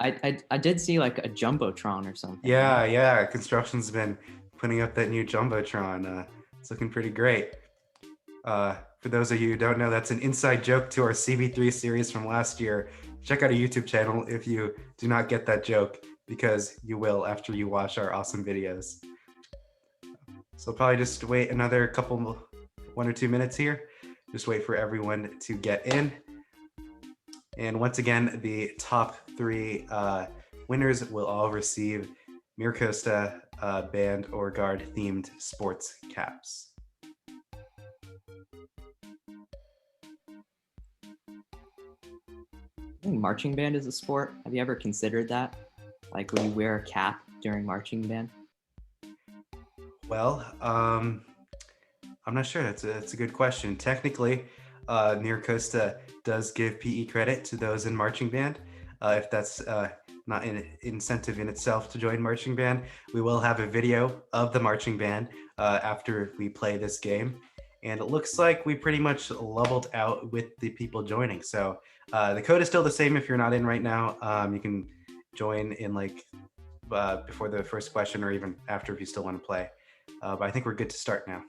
I did see like a Jumbotron or something. Yeah. Construction's been putting up that new Jumbotron. It's looking pretty great. For those of you who don't know, that's an inside joke to our CB3 series from last year. Check out our YouTube channel if you do not get that joke, because you will after you watch our awesome videos. So probably just wait another couple, 1 or 2 minutes here. Just wait for everyone to get in. And once again, the top 3 winners will all receive Mira Costa Band or Guard themed sports caps. I think marching band is a sport. Have you ever considered that? Like, will you wear a cap during marching band? Well, I'm not sure. That's a good question. Technically, Mira Costa does give PE credit to those in marching band. If that's not an incentive in itself to join marching band, we will have a video of the marching band after we play this game. And it looks like we pretty much leveled out with the people joining. So the code is still the same if you're not in right now. You can join in like before the first question or even after if you still want to play. But I think we're good to start now.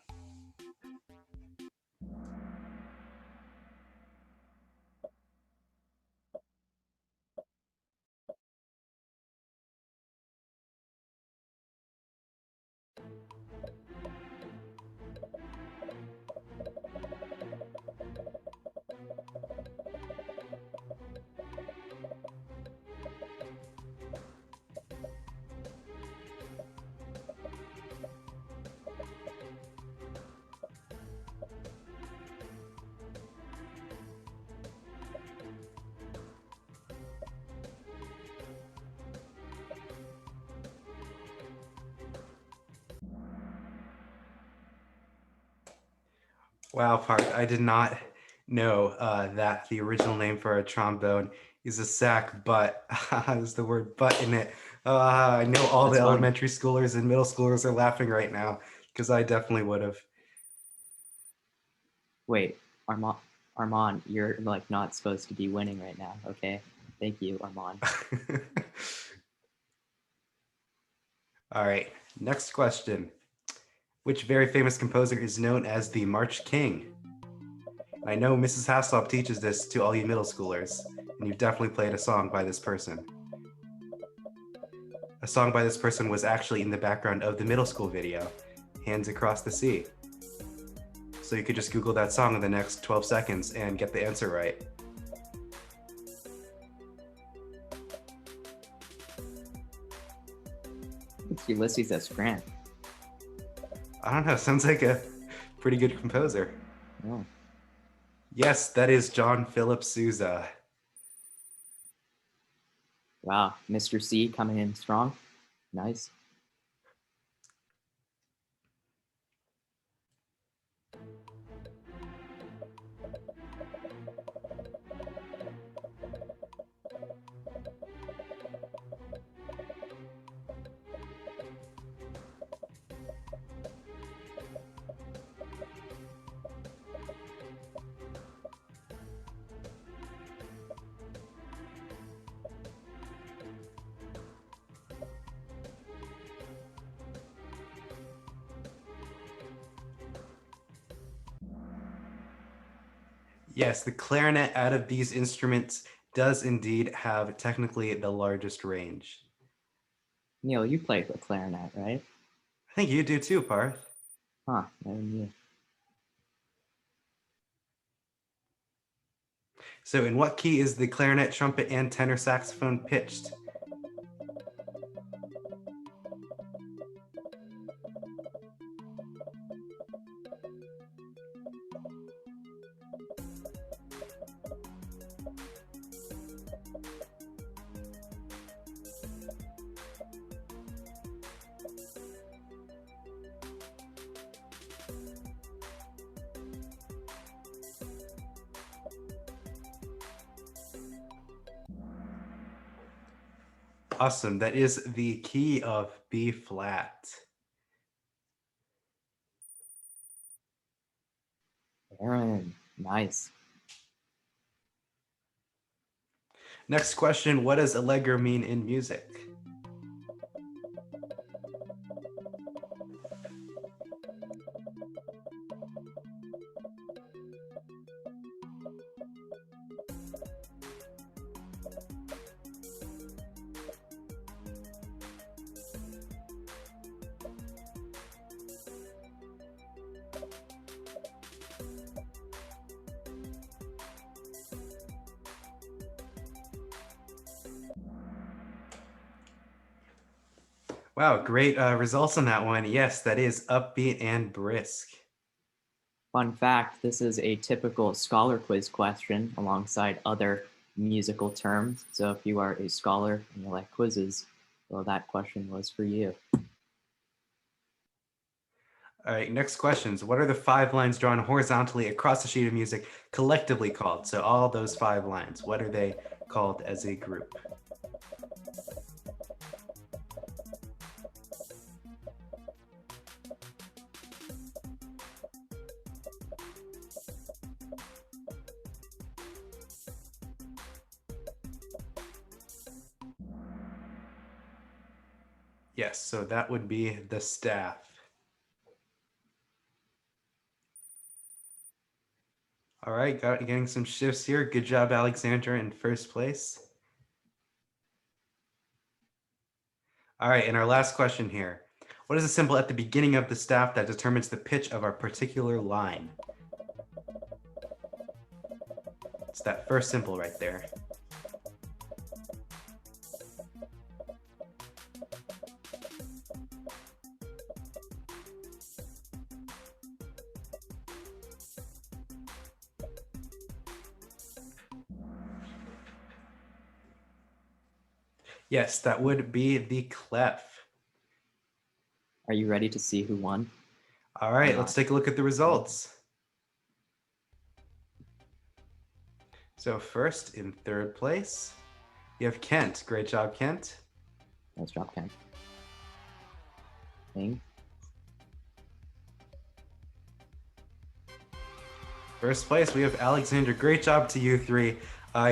Wow, Parth, I did not know that the original name for a trombone is a sack butt. There's the word butt in it. I know all That's the funny. elementary schoolers and middle schoolers are laughing right now because I definitely would have. Wait, Armaan, you're like not supposed to be winning right now, okay? Thank you, Armaan. All right, next question. Which very famous composer is known as the March King? I know Mrs. Haslop teaches this to all you middle schoolers, and you've definitely played a song by this person. A song by this person was actually in the background of the middle school video, Hands Across the Sea. So you could just Google that song in the next 12 seconds and get the answer right. It's Ulysses S. Grant. I don't know, sounds like a pretty good composer. Oh. Yes, that is John Philip Sousa. Wow, Mr. C coming in strong. Nice. Yes, the clarinet out of these instruments does indeed have technically the largest range. Neal, you played the clarinet, right? I think you do too, Parth. Huh, never knew. So in what key is the clarinet, trumpet, and tenor saxophone pitched? Awesome. That is the key of B flat. Aaron, nice. Next question, what does allegro mean in music? Wow, great results on that one. Yes, that is upbeat and brisk. Fun fact, this is a typical scholar quiz question alongside other musical terms. So if you are a scholar and you like quizzes, well, that question was for you. All right, next questions. What are the 5 lines drawn horizontally across a sheet of music collectively called? So all those 5 lines, what are they called as a group? Yes, so that would be the staff. All right, getting some shifts here. Good job, Alexandra, in first place. All right, and our last question here. What is the symbol at the beginning of the staff that determines the pitch of our particular line? It's that first symbol right there. Yes, that would be the clef. Are you ready to see who won? All right, let's take a look at the results. So first, in third place, you have Kent. Great job, Kent. Nice job, Kent. Thanks. First place, we have Alexander. Great job to you 3.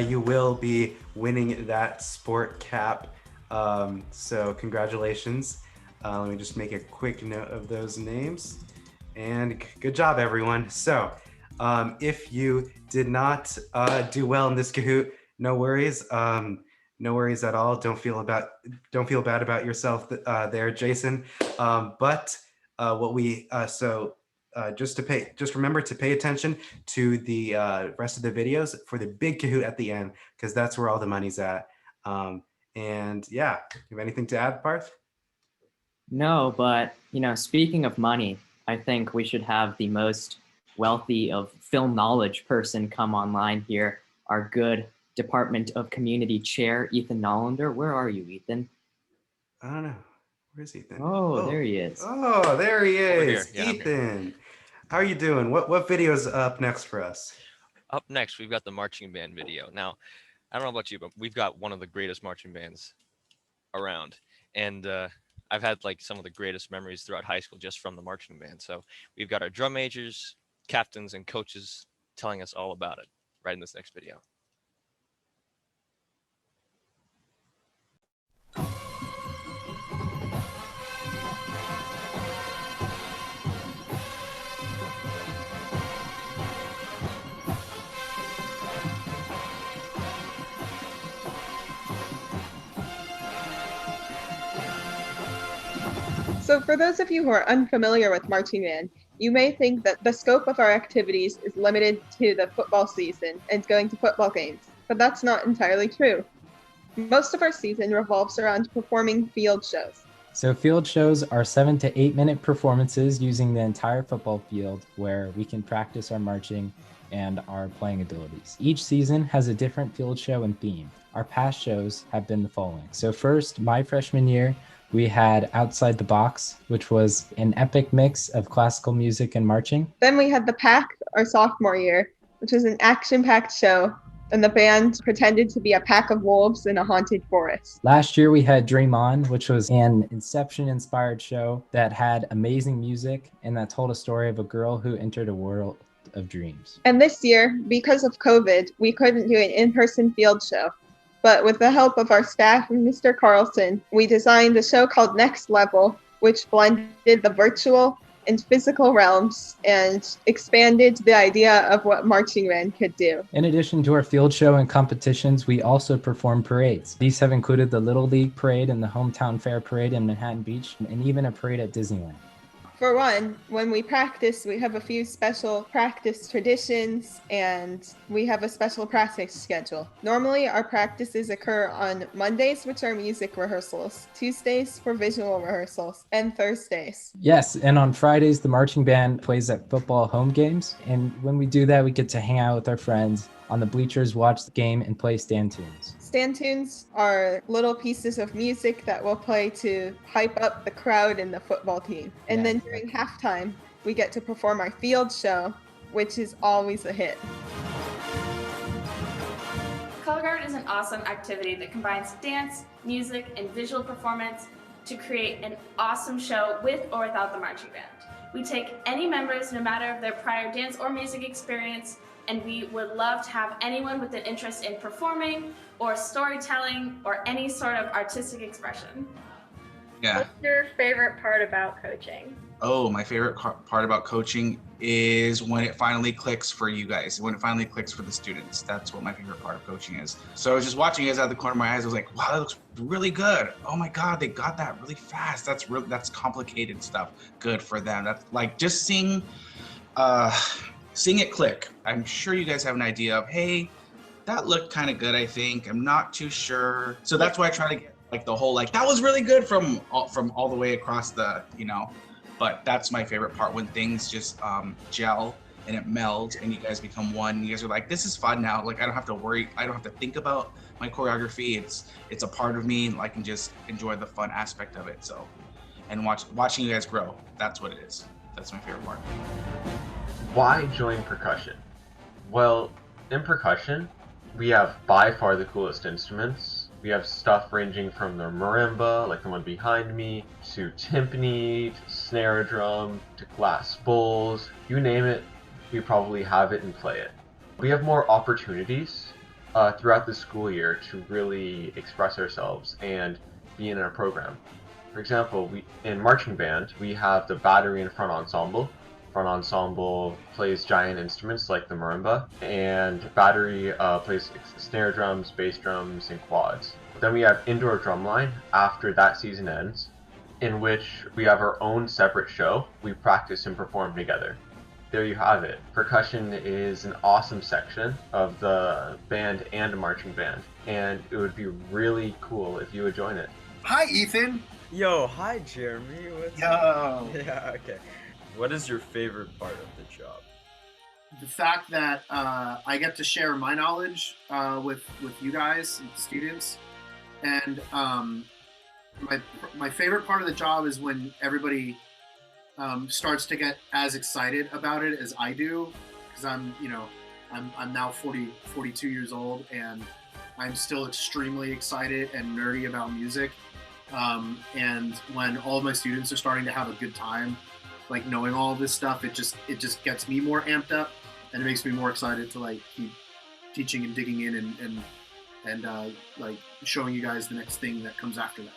You will be winning that sport cap. So congratulations. Let me just make a quick note of those names. And good job, everyone. So if you did not do well in this Kahoot, no worries. No worries at all. Don't feel bad about yourself there, Jason. Just remember to pay attention to the rest of the videos for the big Kahoot at the end, because that's where all the money's at. And yeah, you have anything to add, Parth? No, but speaking of money, I think we should have the most wealthy of film knowledge person come online here. Our good Department of Community Chair, Ethan Nahlinder. Where are you, Ethan? I don't know. Where's Ethan? Oh, there he is. Oh, there he is. Yeah, Ethan. How are you doing? What video is up next for us? Up next, we've got the marching band video. Now, I don't know about you, but we've got one of the greatest marching bands around. And I've had like some of the greatest memories throughout high school just from the marching band. So we've got our drum majors, captains, and coaches telling us all about it right in this next video. So for those of you who are unfamiliar with marching band, you may think that the scope of our activities is limited to the football season and going to football games, but that's not entirely true. Most of our season revolves around performing field shows. So field shows are 7 to 8 minute performances using the entire football field where we can practice our marching and our playing abilities. Each season has a different field show and theme. Our past shows have been the following. So first, my freshman year, we had Outside the Box, which was an epic mix of classical music and marching. Then we had The Pack, our sophomore year, which was an action-packed show, and the band pretended to be a pack of wolves in a haunted forest. Last year we had Dream On, which was an Inception-inspired show that had amazing music and that told a story of a girl who entered a world of dreams. And this year, because of COVID, we couldn't do an in-person field show. But with the help of our staff and Mr. Carlson, we designed a show called Next Level, which blended the virtual and physical realms and expanded the idea of what marching band could do. In addition to our field show and competitions, we also perform parades. These have included the Little League Parade and the Hometown Fair Parade in Manhattan Beach, and even a parade at Disneyland. For one, when we practice, we have a few special practice traditions and we have a special practice schedule. Normally, our practices occur on Mondays, which are music rehearsals, Tuesdays for visual rehearsals, and Thursdays. Yes, and on Fridays, the marching band plays at football home games. And when we do that, we get to hang out with our friends on the bleachers, watch the game, and play stand tunes. Stand tunes are little pieces of music that we'll play to hype up the crowd and the football team. And then during halftime, we get to perform our field show, which is always a hit. Color Guard is an awesome activity that combines dance, music, and visual performance to create an awesome show with or without the marching band. We take any members, no matter of their prior dance or music experience, and we would love to have anyone with an interest in performing or storytelling or any sort of artistic expression. Yeah. What's your favorite part about coaching? Oh, my favorite part about coaching is when it finally clicks for you guys, when it finally clicks for the students. That's what my favorite part of coaching is. So I was just watching you guys out of the corner of my eyes. I was like, wow, that looks really good. Oh my God, they got that really fast. That's complicated stuff. Good for them. That's like just seeing it click. I'm sure you guys have an idea of, hey, that looked kind of good, I think. I'm not too sure. So that's why I try to get like the whole, like, that was really good from all the way across the, you know, but that's my favorite part, when things just gel and it melds and you guys become one. You guys are like, this is fun now. Like, I don't have to worry. I don't have to think about my choreography. It's a part of me, and I can just enjoy the fun aspect of it. So, and watching you guys grow, that's what it is. That's my favorite part. Why join percussion? Well, in percussion, we have by far the coolest instruments. We have stuff ranging from the marimba, like the one behind me, to timpani, to snare drum, to glass bowls. You name it, we probably have it and play it. We have more opportunities throughout the school year to really express ourselves and be in our program. For example, in marching band, we have the battery and front ensemble. Front ensemble plays giant instruments like the marimba, and battery plays snare drums, bass drums, and quads. Then we have indoor drumline after that season ends, in which we have our own separate show. We practice and perform together. There you have it. Percussion is an awesome section of the band and marching band, and it would be really cool if you would join it. Hi, Ethan. Yo, hi, Jeremy. What's Yo. up? Yeah, okay. What is your favorite part of the job? The fact that I get to share my knowledge with you guys, and students, and my favorite part of the job is when everybody starts to get as excited about it as I do, because I'm now 42 years old, and I'm still extremely excited and nerdy about music. And when all of my students are starting to have a good time, like knowing all of this stuff, it just gets me more amped up, and it makes me more excited to like keep teaching and digging in and like showing you guys the next thing that comes after that.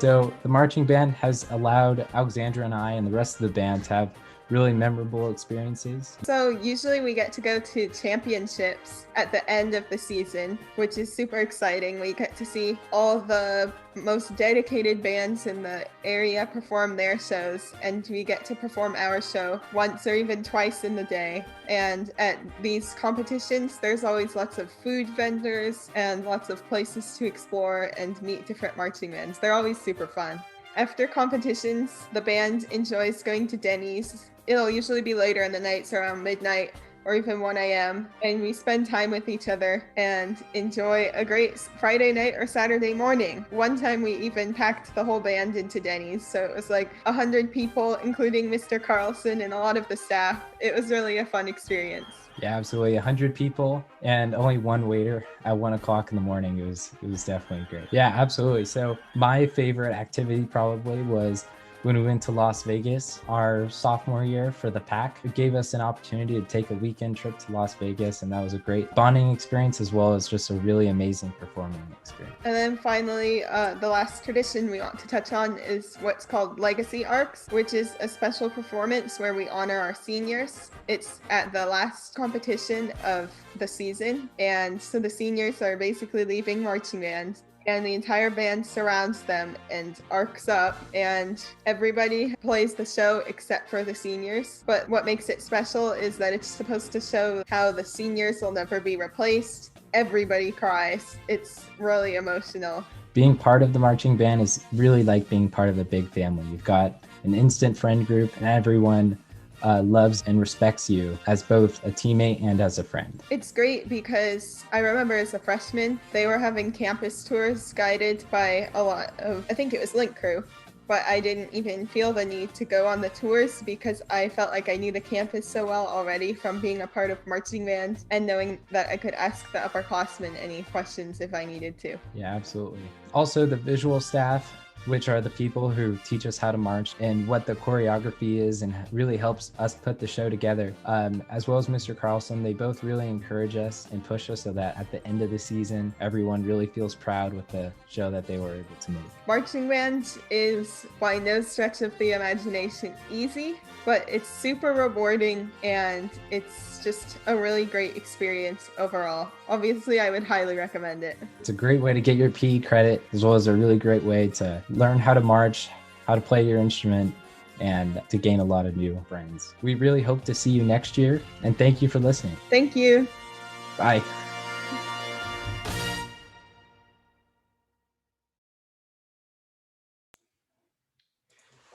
So the marching band has allowed Alexandra and I and the rest of the band to have really memorable experiences? So usually we get to go to championships at the end of the season, which is super exciting. We get to see all the most dedicated bands in the area perform their shows, and we get to perform our show once or even twice in the day. And at these competitions, there's always lots of food vendors and lots of places to explore and meet different marching bands. They're always super fun. After competitions, the band enjoys going to Denny's. It'll usually be later in the nights, around midnight or even 1 a.m. And we spend time with each other and enjoy a great Friday night or Saturday morning. One time we even packed the whole band into Denny's. So it was like 100 people, including Mr. Carlson and a lot of the staff. It was really a fun experience. Yeah, absolutely. 100 people and only one waiter at 1 o'clock in the morning. It was definitely great. Yeah, absolutely. So my favorite activity probably was when we went to Las Vegas our sophomore year for the pack. It gave us an opportunity to take a weekend trip to Las Vegas, and that was a great bonding experience as well as just a really amazing performing experience. And then finally, the last tradition we want to touch on is what's called Legacy Arcs, which is a special performance where we honor our seniors. It's at the last competition of the season, and so the seniors are basically leaving marching band, and the entire band surrounds them and arcs up, and everybody plays the show except for the seniors. But what makes it special is that it's supposed to show how the seniors will never be replaced. Everybody cries. It's really emotional. Being part of the marching band is really like being part of a big family. You've got an instant friend group, and everyone loves and respects you as both a teammate and as a friend. It's great because I remember as a freshman, they were having campus tours guided by a lot of, I think it was Link Crew, but I didn't even feel the need to go on the tours because I felt like I knew the campus so well already from being a part of marching band and knowing that I could ask the upperclassmen any questions if I needed to. Yeah, absolutely. Also, the visual staff, which are the people who teach us how to march and what the choreography is and really helps us put the show together, as well as Mr. Carlson. They both really encourage us and push us so that at the end of the season, everyone really feels proud with the show that they were able to make. Marching band is by no stretch of the imagination easy, but it's super rewarding and it's just a really great experience overall. Obviously, I would highly recommend it. It's a great way to get your PE credit, as well as a really great way to learn how to march, how to play your instrument, and to gain a lot of new friends. We really hope to see you next year, and thank you for listening. Thank you. Bye.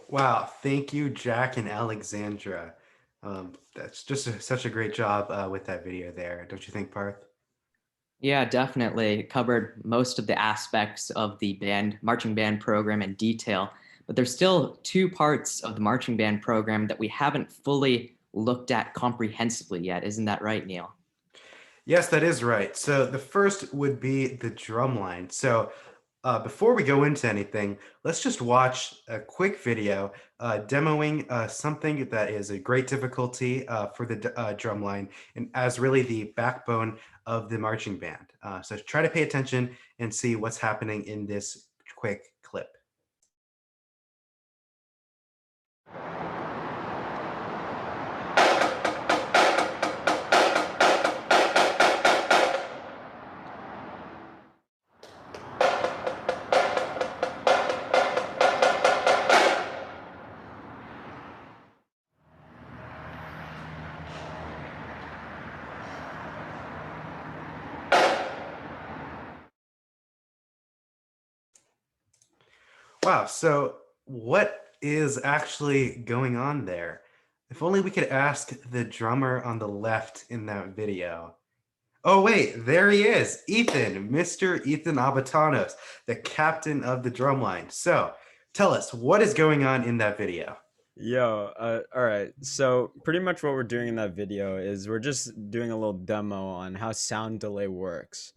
Wow, thank you, Jack and Alexandra. That's just such a great job with that video there, don't you think, Parth? Yeah, definitely. It covered most of the aspects of the marching band program in detail, but there's still two parts of the marching band program that we haven't fully looked at comprehensively yet. Isn't that right, Neal? Yes, that is right. So the first would be the drum line. So before we go into anything, let's just watch a quick video demoing something that is a great difficulty for the drum line and as really the backbone of the marching band. So try to pay attention and see what's happening in this quick clip. Wow, so what is actually going on there? If only we could ask the drummer on the left in that video. Oh wait, there he is, Ethan, Mr. Ethan Abatanos, the captain of the drumline. So tell us, what is going on in that video? Yo, all right. So pretty much what we're doing in that video is we're just doing a little demo on how sound delay works.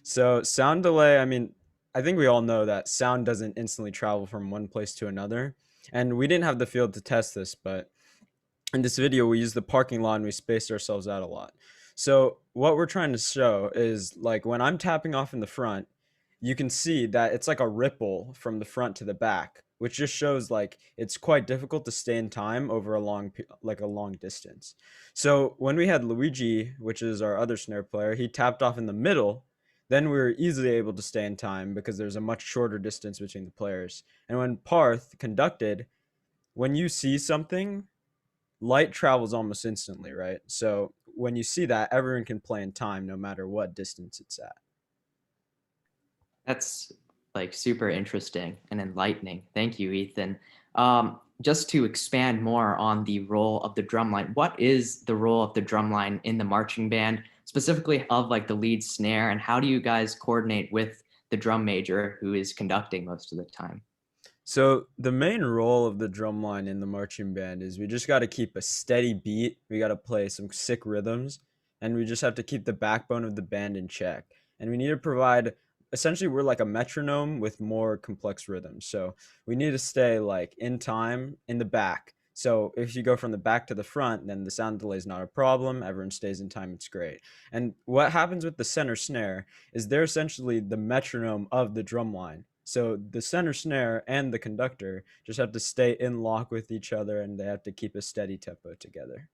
So sound delay, I mean, I think we all know that sound doesn't instantly travel from one place to another. And we didn't have the field to test this, but in this video, we used the parking lot and we spaced ourselves out a lot. So what we're trying to show is like when I'm tapping off in the front, you can see that it's like a ripple from the front to the back. which just shows like it's quite difficult to stay in time over a long distance. So when we had Luigi, which is our other snare player, he tapped off in the middle, then we were easily able to stay in time because there's a much shorter distance between the players. And when Parth conducted, when you see something, light travels almost instantly, right? So when you see that, everyone can play in time no matter what distance it's at. That's like super interesting and enlightening. Thank you, Ethan. Just to expand more on the role of the drumline, what is the role of the drumline in the marching band, specifically of like the lead snare, and how do you guys coordinate with the drum major who is conducting most of the time? So the main role of the drumline in the marching band is we just got to keep a steady beat. We got to play some sick rhythms, and we just have to keep the backbone of the band in check. And we need to provide, essentially we're like a metronome with more complex rhythms. So we need to stay like in time in the back. So if you go from the back to the front, then the sound delay is not a problem. Everyone stays in time. It's great. And what happens with the center snare is they're essentially the metronome of the drum line. So the center snare and the conductor just have to stay in lock with each other, and they have to keep a steady tempo together.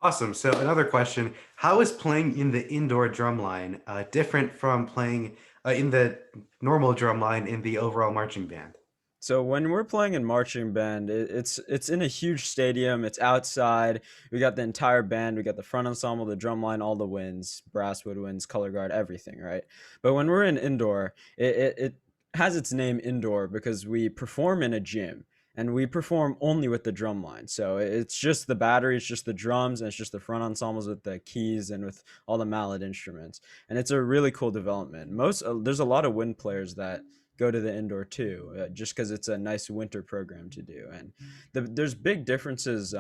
Awesome. So another question, how is playing in the indoor drum line different from playing in the normal drum line in the overall marching band? So when we're playing in marching band, it's in a huge stadium. It's outside. We got the entire band. We got the front ensemble, the drum line, all the winds, brass, woodwinds, color guard, everything, right? But when we're in indoor, it has its name indoor because we perform in a gym. And we perform only with the drum line. So it's just the battery, it's just the drums, and it's just the front ensembles with the keys and with all the mallet instruments. And it's a really cool development. There's a lot of wind players that go to the indoor too, just because it's a nice winter program to do. And there's big differences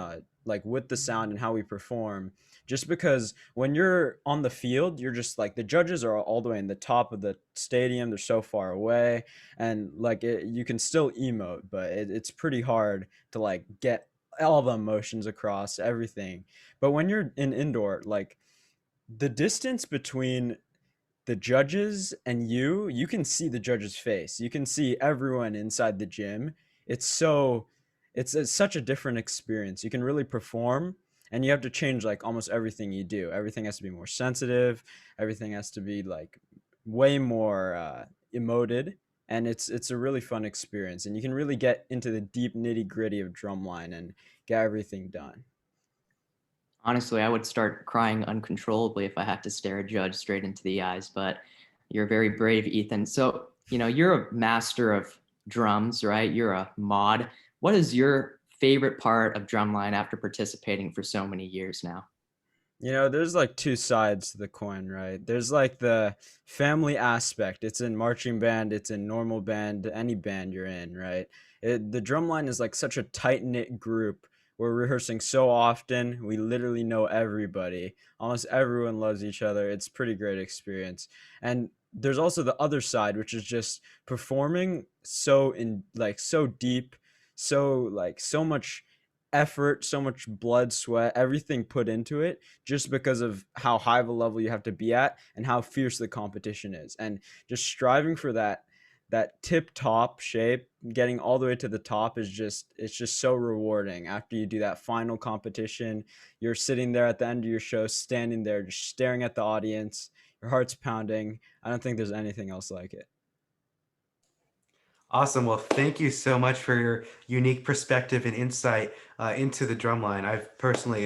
like with the sound and how we perform, just because when you're on the field, you're just like, the judges are all the way in the top of the stadium. They're so far away, and like you can still emote, but it's pretty hard to like get all the emotions across, everything. But when you're in indoor, like the distance between the judges and you can see the judge's face. You can see everyone inside the gym. It's such a different experience. You can really perform, and you have to change like almost everything you do. Everything has to be more sensitive. Everything has to be like way more emoted, and it's a really fun experience. And you can really get into the deep nitty gritty of drumline and get everything done. Honestly, I would start crying uncontrollably if I had to stare a judge straight into the eyes, but you're very brave, Ethan. So, you're a master of drums, right? You're a mod. What is your favorite part of drumline after participating for so many years now? There's like two sides to the coin, right? There's like the family aspect. It's in marching band, it's in normal band, any band you're in, right? The drumline is like such a tight-knit group. We're rehearsing so often. We literally know everybody. Almost everyone loves each other. It's a pretty great experience. And there's also the other side, which is just performing so deep, so much effort, so much blood, sweat, everything put into it, just because of how high of a level you have to be at and how fierce the competition is. And just striving for that tip top shape, getting all the way to the top it's just so rewarding. After you do that final competition, you're sitting there at the end of your show, standing there just staring at the audience, your heart's pounding. I don't think there's anything else like it. Awesome. Well, thank you so much for your unique perspective and insight into the drumline. I've personally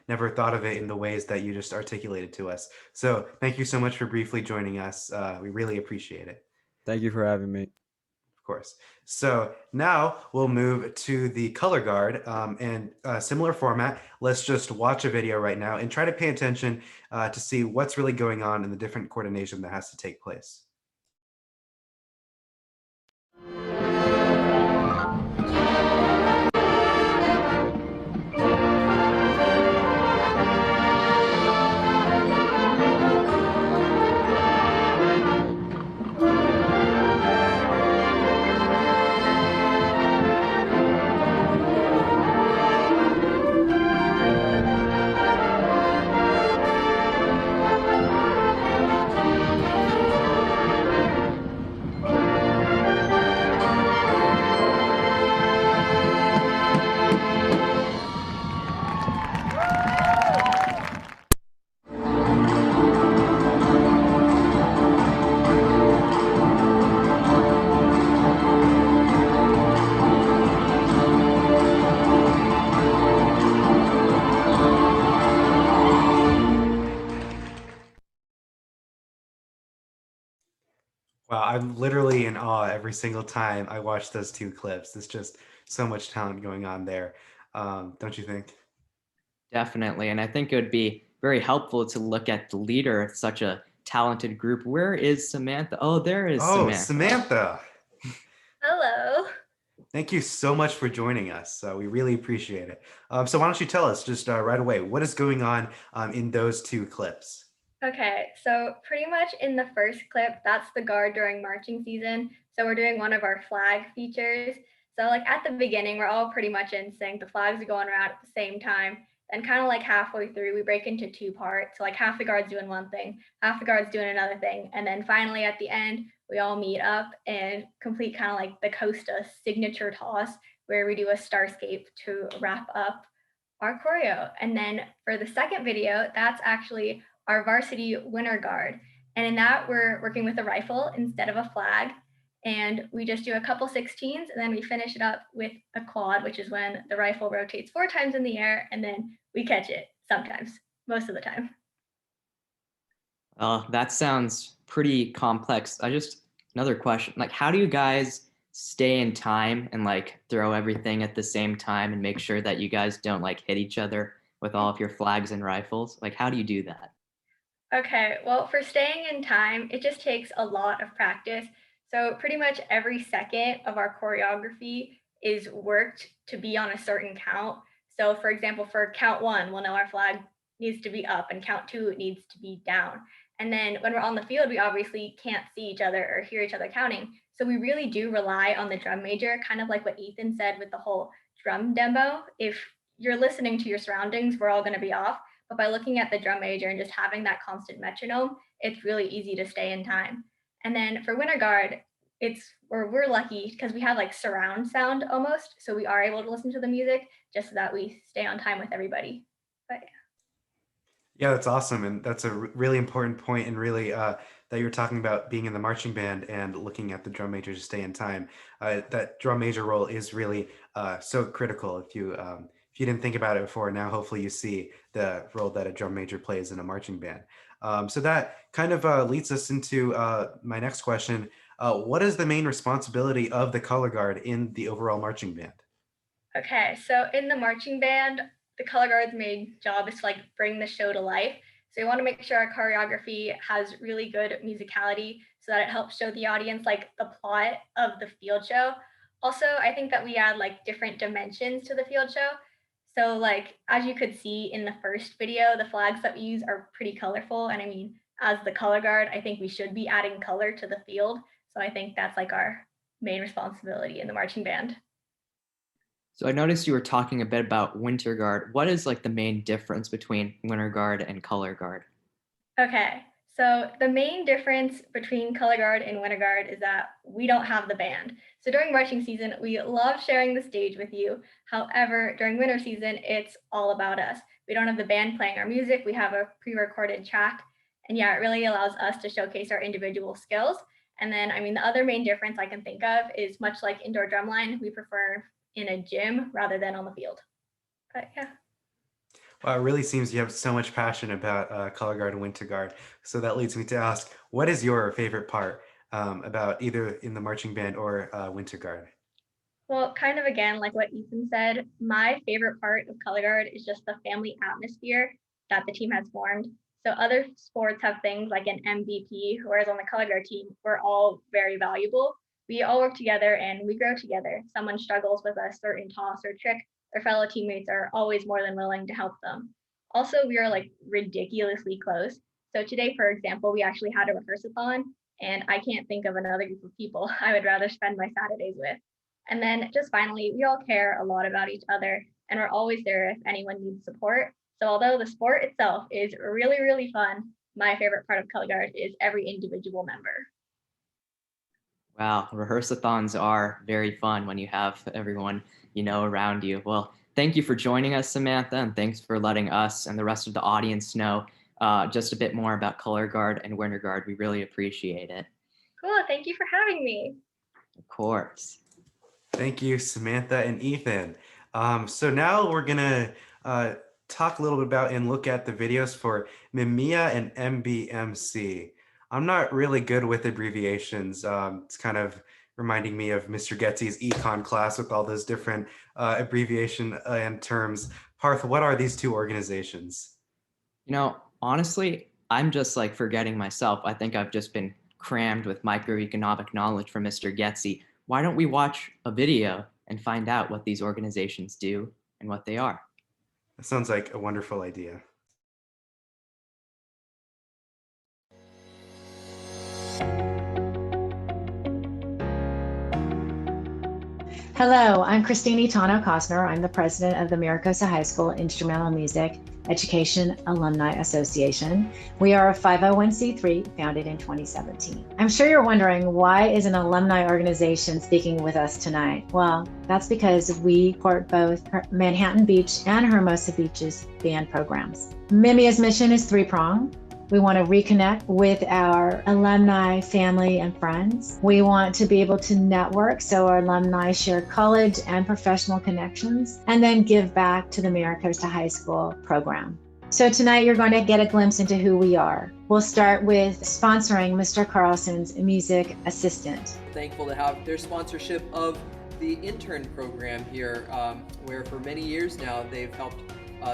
never thought of it in the ways that you just articulated to us. So thank you so much for briefly joining us. We really appreciate it. Thank you for having me. Of course. So now we'll move to the color guard and similar format. Let's just watch a video right now and try to pay attention to see what's really going on in the different coordination that has to take place. Wow, I'm literally in awe every single time I watch those two clips. There's just so much talent going on there, don't you think? Definitely. And I think it would be very helpful to look at the leader of such a talented group. Where is Samantha? Oh, there is Oh, Samantha. Samantha. Hello. Thank you so much for joining us. We really appreciate it. So why don't you tell us just right away, what is going on in those two clips? Okay, so pretty much in the first clip, that's the guard during marching season. So we're doing one of our flag features. So like at the beginning, we're all pretty much in sync. The flags are going around at the same time. And kind of like halfway through, we break into two parts. So like half the guard's doing one thing, half the guard's doing another thing. And then finally at the end, we all meet up and complete kind of like the Costa signature toss, where we do a starscape to wrap up our choreo. And then for the second video, that's actually our varsity winter guard. And in that, we're working with a rifle instead of a flag. And we just do a couple 16s, and then we finish it up with a quad, which is when the rifle rotates 4 times in the air, and then we catch it sometimes, most of the time. That sounds pretty complex. Another question, like, how do you guys stay in time and like throw everything at the same time and make sure that you guys don't like hit each other with all of your flags and rifles? Like, how do you do that? Okay, well, for staying in time, it just takes a lot of practice. So pretty much every second of our choreography is worked to be on a certain count. So for example, for count 1, we'll know our flag needs to be up, and count 2, it needs to be down. And then when we're on the field, we obviously can't see each other or hear each other counting. So we really do rely on the drum major, kind of like what Ethan said with the whole drum demo. If you're listening to your surroundings, we're all going to be off. But by looking at the drum major and just having that constant metronome, it's really easy to stay in time. And then for winter guard, we're lucky because we have like surround sound almost. So we are able to listen to the music just so that we stay on time with everybody. But yeah. Yeah, that's awesome. And that's a really important point, and really that you're talking about being in the marching band and looking at the drum major to stay in time. That drum major role is really so critical. If you didn't think about it before, now hopefully you see the role that a drum major plays in a marching band. So that kind of leads us into my next question. What is the main responsibility of the color guard in the overall marching band? Okay, so in the marching band, the color guard's main job is to like bring the show to life. So we want to make sure our choreography has really good musicality so that it helps show the audience like the plot of the field show. Also, I think that we add like different dimensions to the field show. So like as you could see in the first video, the flags that we use are pretty colorful. And I mean, as the color guard, I think we should be adding color to the field. So I think that's like our main responsibility in the marching band. So I noticed you were talking a bit about winter guard. What is like the main difference between winter guard and color guard? Okay, so the main difference between color guard and winter guard is that we don't have the band. So during marching season, we love sharing the stage with you. However, during winter season, it's all about us. We don't have the band playing our music. We have a pre-recorded track. And yeah, it really allows us to showcase our individual skills. And then, I mean, the other main difference I can think of is much like indoor drumline, we prefer in a gym rather than on the field. But yeah. Well, it really seems you have so much passion about color guard and winter guard. So that leads me to ask, what is your favorite part about either in the marching band or winter guard? Well, kind of again, like what Ethan said, my favorite part of color guard is just the family atmosphere that the team has formed. So other sports have things like an MVP, whereas on the color guard team, we're all very valuable. We all work together and we grow together. Someone struggles with a certain toss or trick, their fellow teammates are always more than willing to help them. Also, we are like ridiculously close. So today, for example, we actually had a rehearsathon, and I can't think of another group of people I would rather spend my Saturdays with. And then just finally, we all care a lot about each other, and we're always there if anyone needs support. So although the sport itself is really, really fun, my favorite part of color guard is every individual member. Wow, rehearsathons are very fun when you have everyone you know around you. Well, thank you for joining us, Samantha, and thanks for letting us and the rest of the audience know just a bit more about color guard and winter guard. We really appreciate it. Cool, thank you for having me. Of course. Thank you, Samantha and Ethan. So now we're gonna talk a little bit about and look at the videos for MIMIA and MBMC. I'm not really good with abbreviations. It's kind of reminding me of Mr. Getsy's econ class with all those different abbreviation and terms. Parth, what are these two organizations? You know, honestly, I'm just like forgetting myself. I think I've just been crammed with microeconomic knowledge from Mr. Getsy. Why don't we watch a video and find out what these organizations do and what they are? That sounds like a wonderful idea. Hello, I'm Christine Itano Cosner. I'm the president of the Mira Costa High School Instrumental Music Education Alumni Association. We are a 501c3 founded in 2017. I'm sure you're wondering, why is an alumni organization speaking with us tonight? Well, that's because we support both Manhattan Beach and Hermosa Beach's band programs. MBUSD's mission is three-pronged. We want to reconnect with our alumni, family, and friends. We want to be able to network so our alumni share college and professional connections, and then give back to the Mira Costa High School program. So tonight you're going to get a glimpse into who we are. We'll start with sponsoring Mr. Carlson's music assistant. Thankful to have their sponsorship of the intern program here, where for many years now they've helped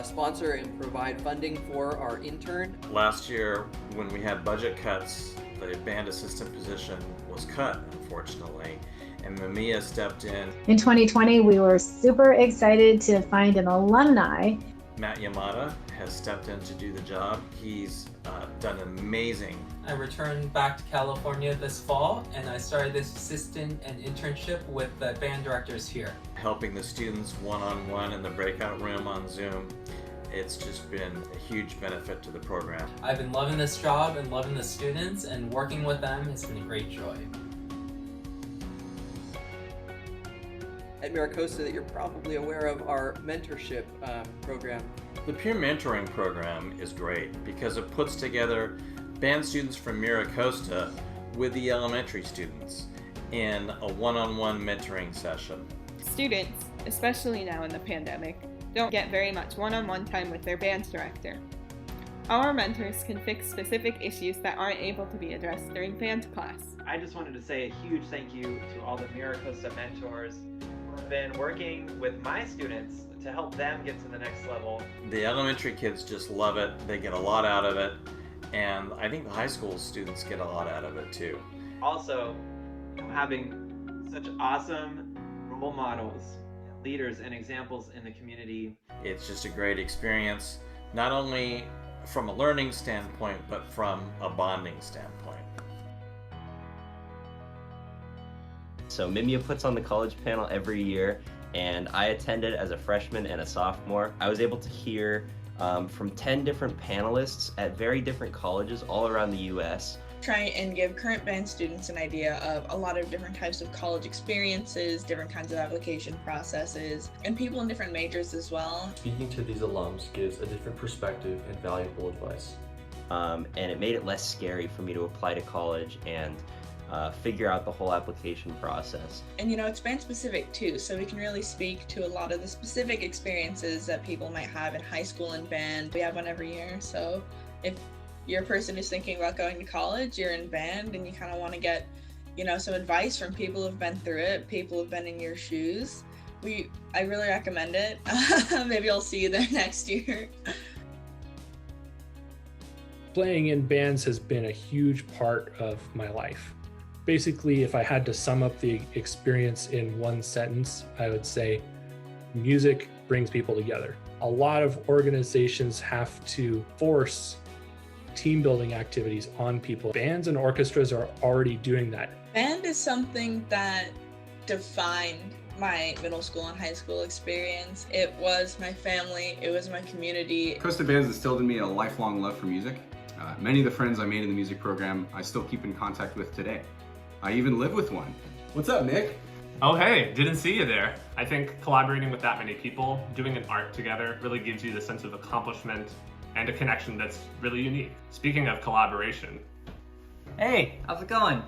sponsor and provide funding for our intern. Last year, when we had budget cuts, the band assistant position was cut, unfortunately, and Mamiya stepped in. In 2020, we were super excited to find an alumni. Matt Yamada has stepped in to do the job. He's done amazing. I returned back to California this fall, and I started this assistant and internship with the band directors here. Helping the students one-on-one in the breakout room on Zoom. It's just been a huge benefit to the program. I've been loving this job and loving the students, and working with them has been a great joy. At Mira Costa, that you're probably aware of, our mentorship program. The peer mentoring program is great because it puts together band students from Mira Costa with the elementary students in a one-on-one mentoring session. Students, especially now in the pandemic, don't get very much one-on-one time with their band director. Our mentors can fix specific issues that aren't able to be addressed during band class. I just wanted to say a huge thank you to all the Mira Costa mentors who have been working with my students to help them get to the next level. The elementary kids just love it. They get a lot out of it. And I think the high school students get a lot out of it too. Also, having such awesome role models, leaders, and examples in the community. It's just a great experience, not only from a learning standpoint, but from a bonding standpoint. So MBUSD puts on the college panel every year, and I attended as a freshman and a sophomore. I was able to hear from 10 different panelists at very different colleges all around the US. Try and give current band students an idea of a lot of different types of college experiences, different kinds of application processes, and people in different majors as well. Speaking to these alums gives a different perspective and valuable advice. And it made it less scary for me to apply to college and figure out the whole application process. And you know, it's band specific too, so we can really speak to a lot of the specific experiences that people might have in high school and band. We have one every year, so if your person is thinking about going to college, you're in band, and you kind of want to get, you know, some advice from people who've been through it, people who've been in your shoes, I really recommend it. Maybe I'll see you there next year. Playing in bands has been a huge part of my life. Basically, if I had to sum up the experience in one sentence, I would say music brings people together. A lot of organizations have to force team building activities on people. Bands and orchestras are already doing that. Band is something that defined my middle school and high school experience. It was my family, it was my community. Costa Bands instilled in me a lifelong love for music. Many of the friends I made in the music program I still keep in contact with today. I even live with one. What's up, Nick? Oh hey, didn't see you there. I think collaborating with that many people, doing an art together, really gives you the sense of accomplishment and a connection that's really unique. Speaking of collaboration. Hey, how's it going?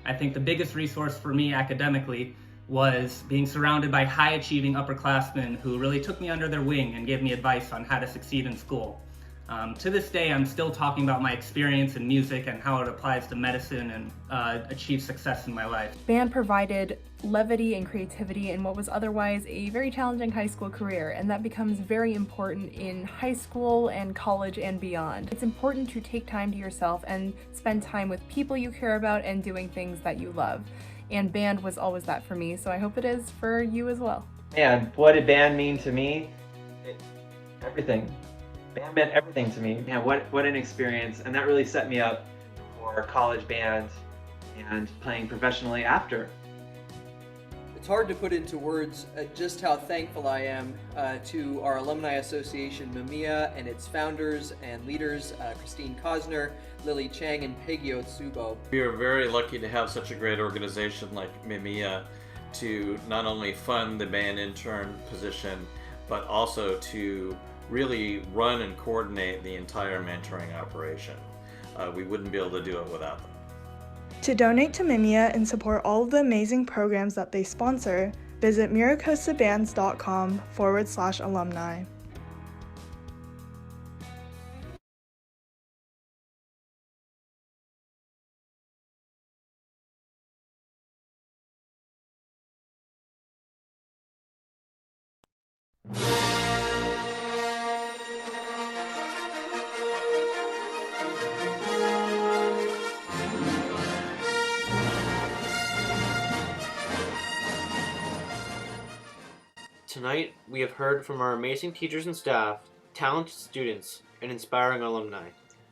I think the biggest resource for me academically was being surrounded by high-achieving upperclassmen who really took me under their wing and gave me advice on how to succeed in school. To this day, I'm still talking about my experience in music and how it applies to medicine and achieve success in my life. Band provided levity and creativity in what was otherwise a very challenging high school career, and that becomes very important in high school and college and beyond. It's important to take time to yourself and spend time with people you care about and doing things that you love. And band was always that for me, so I hope it is for you as well. Man, what did band mean to me? Everything. Band meant everything to me. Yeah, what an experience. And that really set me up for college band and playing professionally after. It's hard to put into words just how thankful I am to our Alumni Association, MBUSD, and its founders and leaders, Christine Kosner, Lily Chang, and Peggy Otsubo. We are very lucky to have such a great organization like MBUSD to not only fund the band intern position, but also to really run and coordinate the entire mentoring operation. We wouldn't be able to do it without them. To donate to MBUSD and support all of the amazing programs that they sponsor, visit miracostabands.com/alumni. Tonight, we have heard from our amazing teachers and staff, talented students, and inspiring alumni.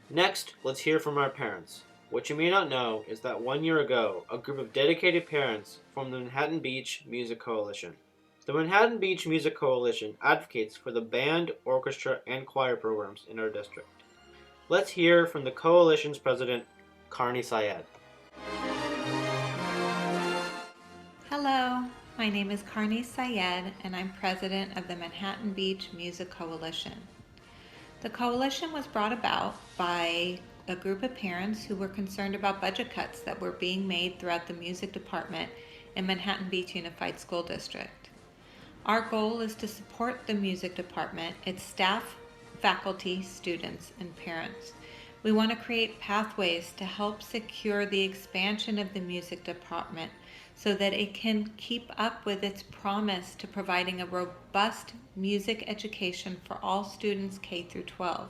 Next, let's hear from our parents. What you may not know is that 1 year ago, a group of dedicated parents formed the Manhattan Beach Music Coalition. The Manhattan Beach Music Coalition advocates for the band, orchestra, and choir programs in our district. Let's hear from the coalition's president, Carney Syed. Hello, my name is Carney Syed, and I'm president of the Manhattan Beach Music Coalition. The coalition was brought about by a group of parents who were concerned about budget cuts that were being made throughout the music department in Manhattan Beach Unified School District. Our goal is to support the music department, its staff, faculty, students, and parents. We want to create pathways to help secure the expansion of the music department so that it can keep up with its promise to providing a robust music education for all students K through 12.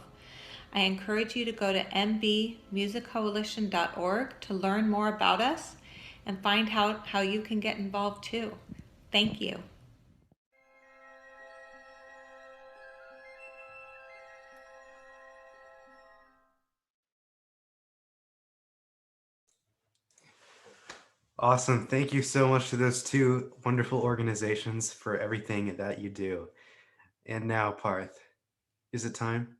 I encourage you to go to mbmusiccoalition.org to learn more about us and find out how you can get involved too. Thank you. Awesome. Thank you so much to those two wonderful organizations for everything that you do. And now, Parth, is it time?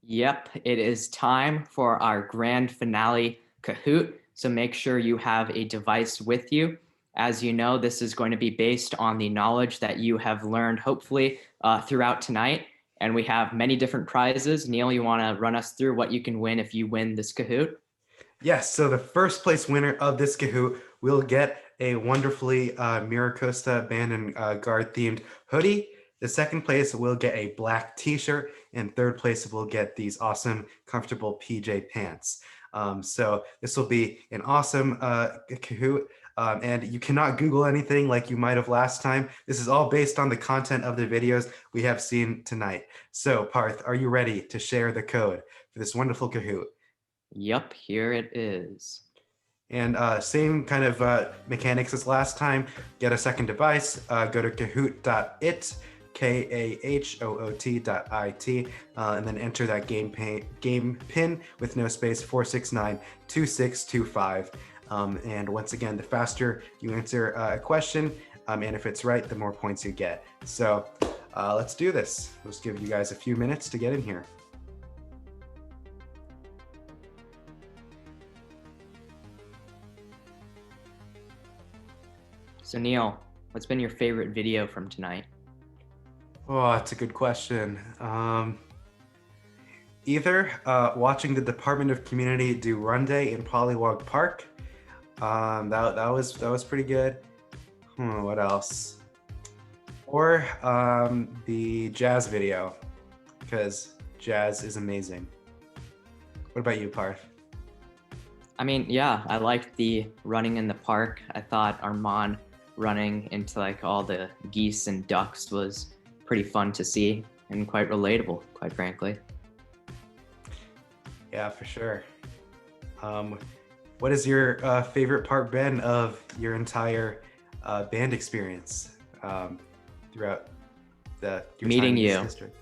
Yep, it is time for our grand finale Kahoot. So make sure you have a device with you. As you know, this is going to be based on the knowledge that you have learned, hopefully, throughout tonight. And we have many different prizes. Neal, you want to run us through what you can win if you win this Kahoot? Yes, so the first place winner of this Kahoot will get a wonderfully Mira Costa Band and Guard themed hoodie. The second place will get a black t-shirt, and third place will get these awesome, comfortable PJ pants. So this will be an awesome Kahoot, and you cannot Google anything like you might have last time. This is all based on the content of the videos we have seen tonight. So Parth, are you ready to share the code for this wonderful Kahoot? Yep, here it is. And same kind of mechanics as last time. Get a second device, go to kahoot.it, kahoot.it, and then enter that game pin with no space 4692625. And once again, the faster you answer a question, and if it's right, the more points you get. So let's do this. Let's give you guys a few minutes to get in here. So Neal, what's been your favorite video from tonight? Oh, that's a good question. Either watching the Department of Community do Run Day in Pollywog Park. That was pretty good. What else? Or the jazz video, because jazz is amazing. What about you, Parth? I mean, yeah, I liked the running in the park. I thought Armaan running into like all the geese and ducks was pretty fun to see and quite relatable, quite frankly. Yeah, for sure. What is your favorite part, Ben, of your entire band experience throughout your Meeting time in this you. district?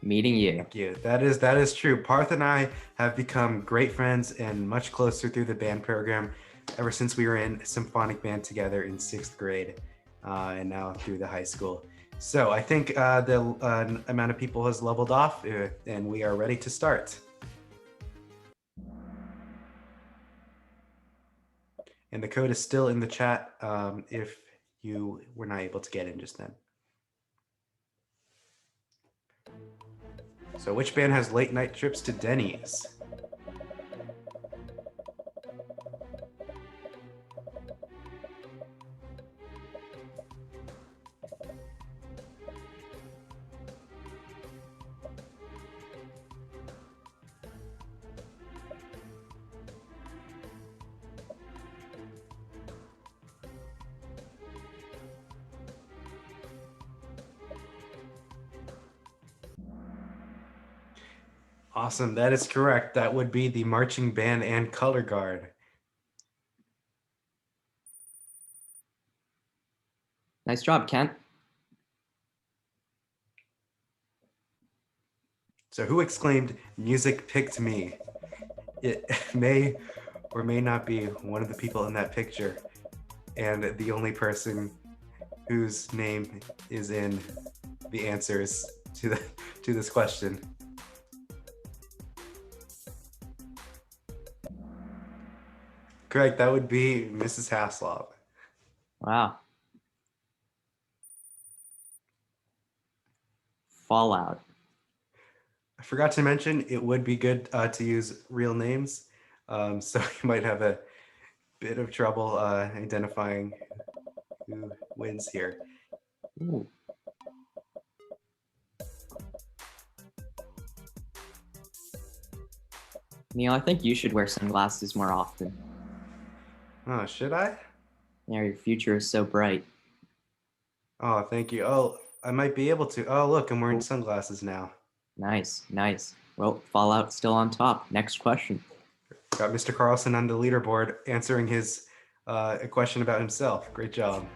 Meeting you. Thank you. That is true. Parth and I have become great friends and much closer through the band program ever since we were in symphonic band together in 6th grade and now through the high school. So I think the amount of people has leveled off and we are ready to start. And the code is still in the chat if you were not able to get in just then. So which band has late night trips to Denny's? Awesome, that is correct. That would be the marching band and color guard. Nice job, Kent. So who exclaimed, "Music picked me"? It may or may not be one of the people in that picture, and the only person whose name is in the answers to this question. Correct, that would be Mrs. Haslop. Wow. Fallout. I forgot to mention, it would be good to use real names, so you might have a bit of trouble identifying who wins here. Ooh. Neal, I think you should wear sunglasses more often. Oh, should I? Yeah, your future is so bright. Oh, thank you. Oh, I might be able to. Oh, look, I'm wearing sunglasses now. Nice, nice. Well, Fallout's still on top. Next question. Got Mr. Carlson on the leaderboard answering his a question about himself. Great job.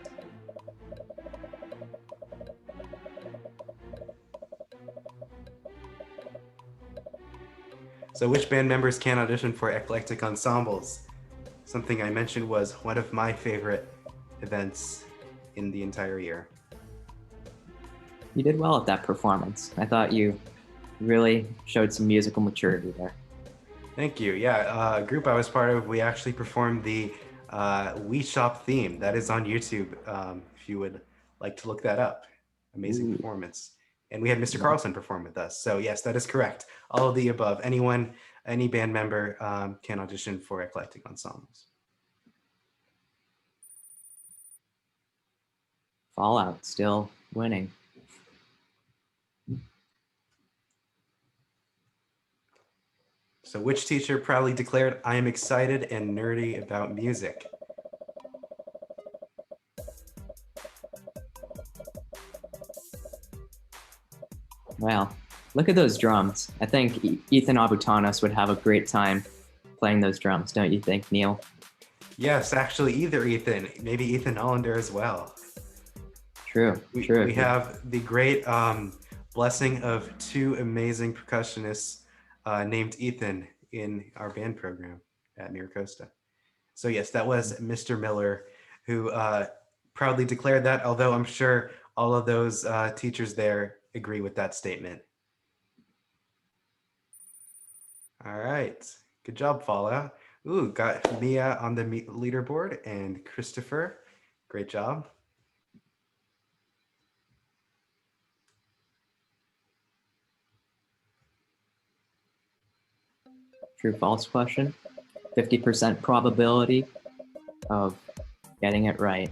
So which band members can audition for eclectic ensembles? Something I mentioned was one of my favorite events in the entire year. You did well at that performance. I thought you really showed some musical maturity there. Thank you. Yeah, a group I was part of, we actually performed the We Shop theme. That is on YouTube if you would like to look that up. Amazing performance. And we had Mr. Carlson perform with us. So yes, that is correct. All of the above. Any band member can audition for eclectic ensembles. Fallout still winning. So which teacher proudly declared, "I am excited and nerdy about music"? Wow, look at those drums. I think Ethan Abutanos would have a great time playing those drums, don't you think, Neal? Yes, actually, either Ethan, maybe Ethan Nahlinder as well. True, We have the great blessing of two amazing percussionists named Ethan in our band program at Mira Costa. So yes, that was Mr. Miller who proudly declared that, although I'm sure all of those teachers there agree with that statement. All right, good job, Fallout. Ooh, got Mia on the leaderboard and Christopher, great job. True false question. 50% probability of getting it right.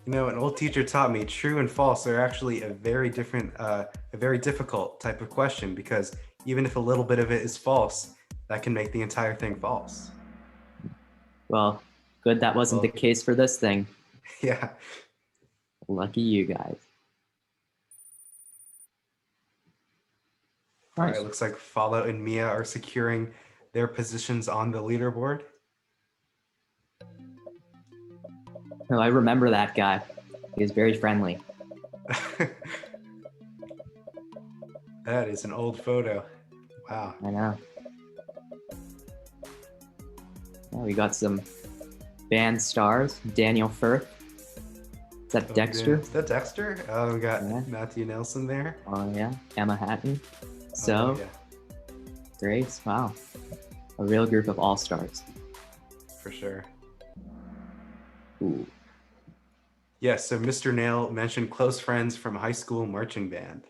You know, an old teacher taught me true and false are actually a very difficult type of question, because even if a little bit of it is false, that can make the entire thing false. Well, good that wasn't the case for this thing. Yeah. Lucky you guys. All right, looks like Follow and Mia are securing their positions on the leaderboard. Oh, I remember that guy. He was very friendly. That is an old photo. Wow. I know. Oh, we got some band stars. Daniel Firth. Is that Dexter? Yeah. Is that Dexter? Oh, we got Matthew Nelson there. Oh, yeah. Emma Hatton. So, Oh, yeah. Grace. Wow. A real group of all-stars. For sure. Ooh. Yes, so Mr. Neal mentioned close friends from high school marching band.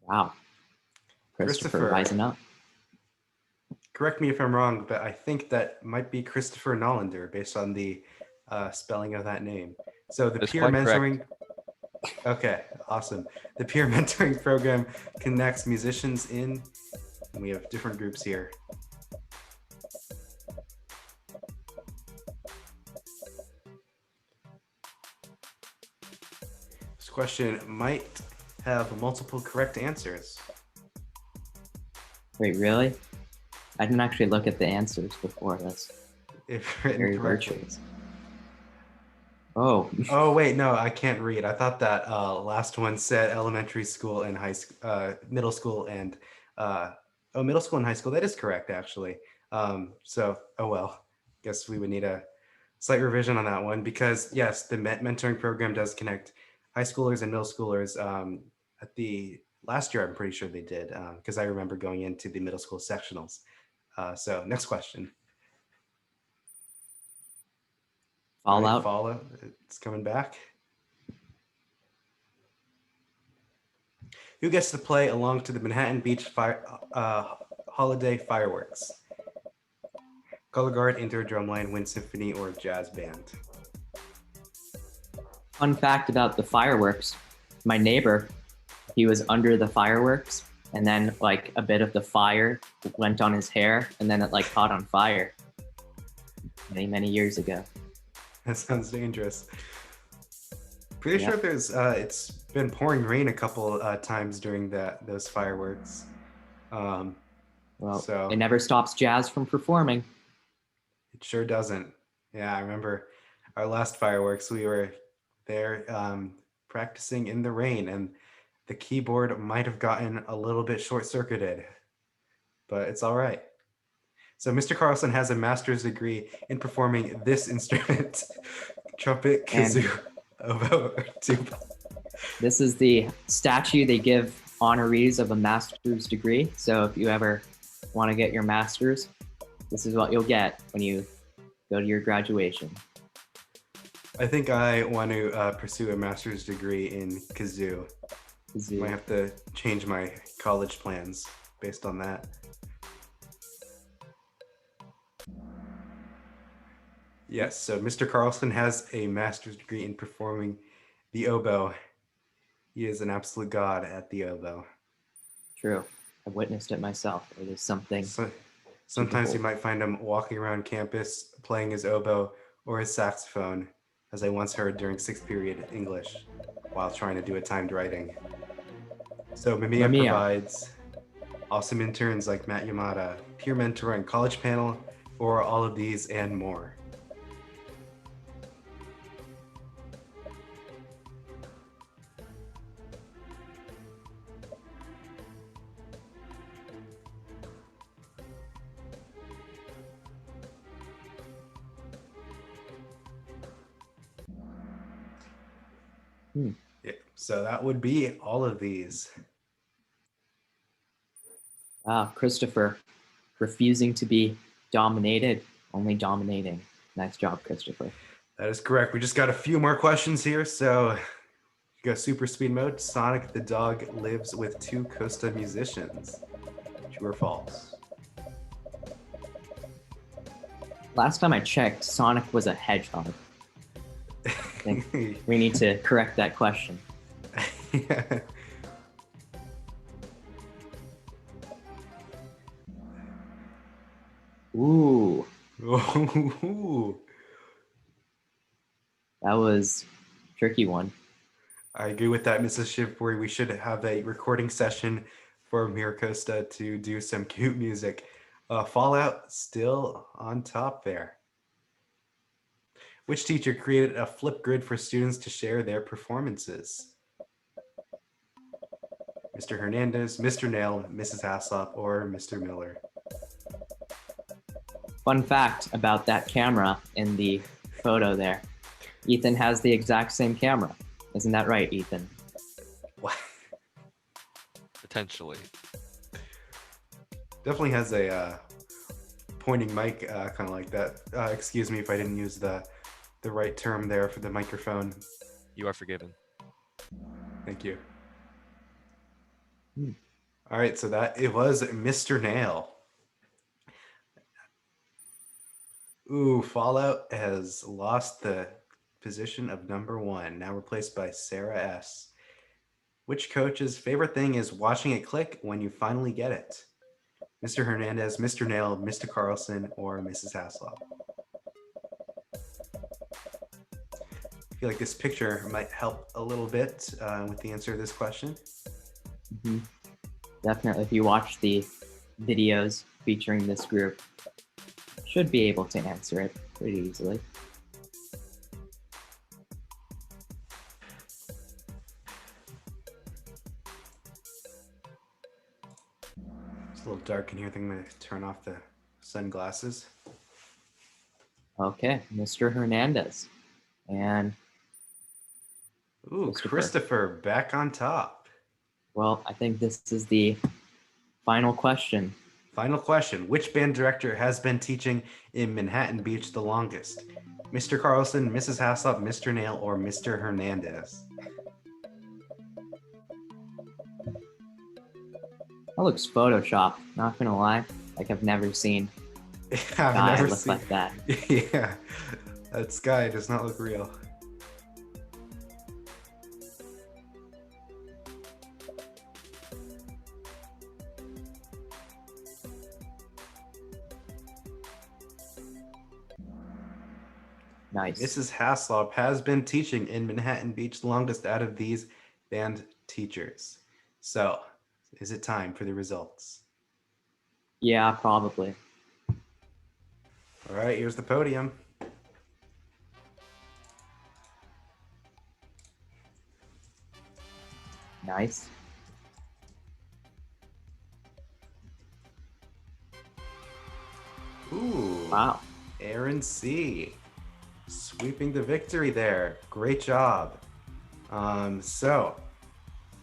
Wow. Christopher rising up. Correct me if I'm wrong, but I think that might be Christopher Nahlinder based on the spelling of that name. So the That's peer quite mentoring. correct. Okay, awesome. The peer mentoring program connects musicians and we have different groups here. This question might have multiple correct answers. Wait, really? I didn't actually look at the answers before this. If written Very correctly. virtuous. Oh. Oh wait, no, I can't read. I thought that last one said elementary school and middle school and middle school and high school. That is correct, actually. So, oh well. Guess we would need a slight revision on that one, because yes, the mentoring program does connect high schoolers and middle schoolers. At the last year, I'm pretty sure they did, because I remember going into the middle school sectionals. So, next question. Fallout. Fallout. It's coming back. Who gets to play along to the Manhattan Beach holiday fireworks? Color guard, indoor drumline, wind symphony, or jazz band? Fun fact about the fireworks. My neighbor, he was under the fireworks, and then like a bit of the fire went on his hair, and then it like caught on fire many, many years ago. That sounds dangerous. Pretty Yeah. sure there's it's been pouring rain a couple times during those fireworks. Well, so it never stops jazz from performing. it sure doesn't. Yeah, I remember our last fireworks. We were there practicing in the rain, and the keyboard might have gotten a little bit short-circuited, but it's all right. So Mr. Carlson has a master's degree in performing this instrument: trumpet, kazoo, oboe, or tuba. This is the statue they give honorees of a master's degree. So if you ever want to get your master's, this is what you'll get when you go to your graduation. I think I want to pursue a master's degree in kazoo. Might have to change my college plans based on that. Yes, so Mr. Carlson has a master's degree in performing the oboe. He is an absolute god at the oboe. True. I've witnessed it myself. It is something. Sometimes you might find him walking around campus playing his oboe or his saxophone, as I once heard during 6th period English while trying to do a timed writing. So Mimiya provides awesome interns like Matt Yamada, peer mentoring, college panel, for all of these and more. Yeah, so that would be all of these. Wow, Christopher, refusing to be dominated, only dominating. Nice job, Christopher. That is correct. We just got a few more questions here. So go super speed mode. Sonic the dog lives with 2 Costa musicians. True or false? Last time I checked, Sonic was a hedgehog. I think we need to correct that question. Yeah. Ooh. Ooh. That was a tricky one. I agree with that, Mrs. Shivpuri. We should have a recording session for Mira Costa to do some cute music. Fallout still on top there. Which teacher created a flip grid for students to share their performances? Mr. Hernandez, Mr. Neal, Mrs. Haslop, or Mr. Miller? Fun fact about that camera in the photo there. Ethan has the exact same camera. Isn't that right, Ethan? What? Potentially. Definitely has a pointing mic, kind of like that. Excuse me if I didn't use the right term there for the microphone. You are forgiven. Thank you. All right, so that it was Mr. Neal. Ooh, Fallout has lost the position of number 1, now replaced by Sarah S. Which coach's favorite thing is watching it click when you finally get it? Mr. Hernandez, Mr. Neal, Mr. Carlson, or Mrs. Haslop? I feel like this picture might help a little bit with the answer to this question. Mm-hmm. Definitely, if you watch the videos featuring this group, should be able to answer it pretty easily. It's a little dark in here. I think I'm going to turn off the sunglasses. Okay, Mr. Hernandez. And ooh, Christopher back on top. Well, I think this is the final question. Final question. Which band director has been teaching in Manhattan Beach the longest? Mr. Carlson, Mrs. Haslop, Mr. Neal, or Mr. Hernandez? That looks Photoshopped, not gonna lie. Like I've never seen a guy look like that. Yeah, that sky does not look real. Nice. Mrs. Haslop has been teaching in Manhattan Beach the longest out of these band teachers. So, is it time for the results? Yeah, probably. All right, here's the podium. Nice. Ooh. Wow. Aaron C. Sweeping the victory there. Great job. So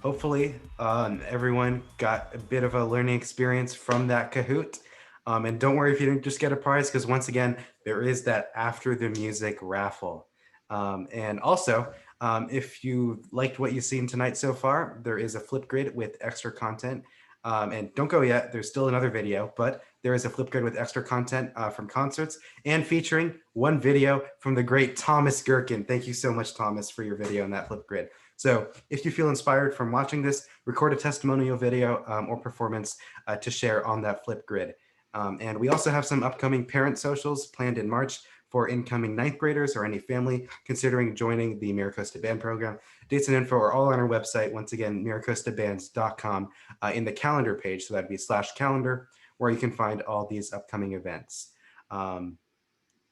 hopefully everyone got a bit of a learning experience from that Kahoot. And don't worry if you didn't just get a prize, because once again, there is that after the music raffle. And also, if you liked what you've seen tonight so far, there is a flip grid with extra content. And don't go yet, there's still another video, but there is a flip grid with extra content from concerts and featuring one video from the great Thomas Gherkin. Thank you so much, Thomas, for your video on that flip grid. So if you feel inspired from watching this, record a testimonial video or performance to share on that flip grid. And we also have some upcoming parent socials planned in March for incoming 9th graders or any family considering joining the Mira Costa Band program. Dates and info are all on our website. Once again, miracostabands.com in the calendar page. So that'd be /calendar, where you can find all these upcoming events.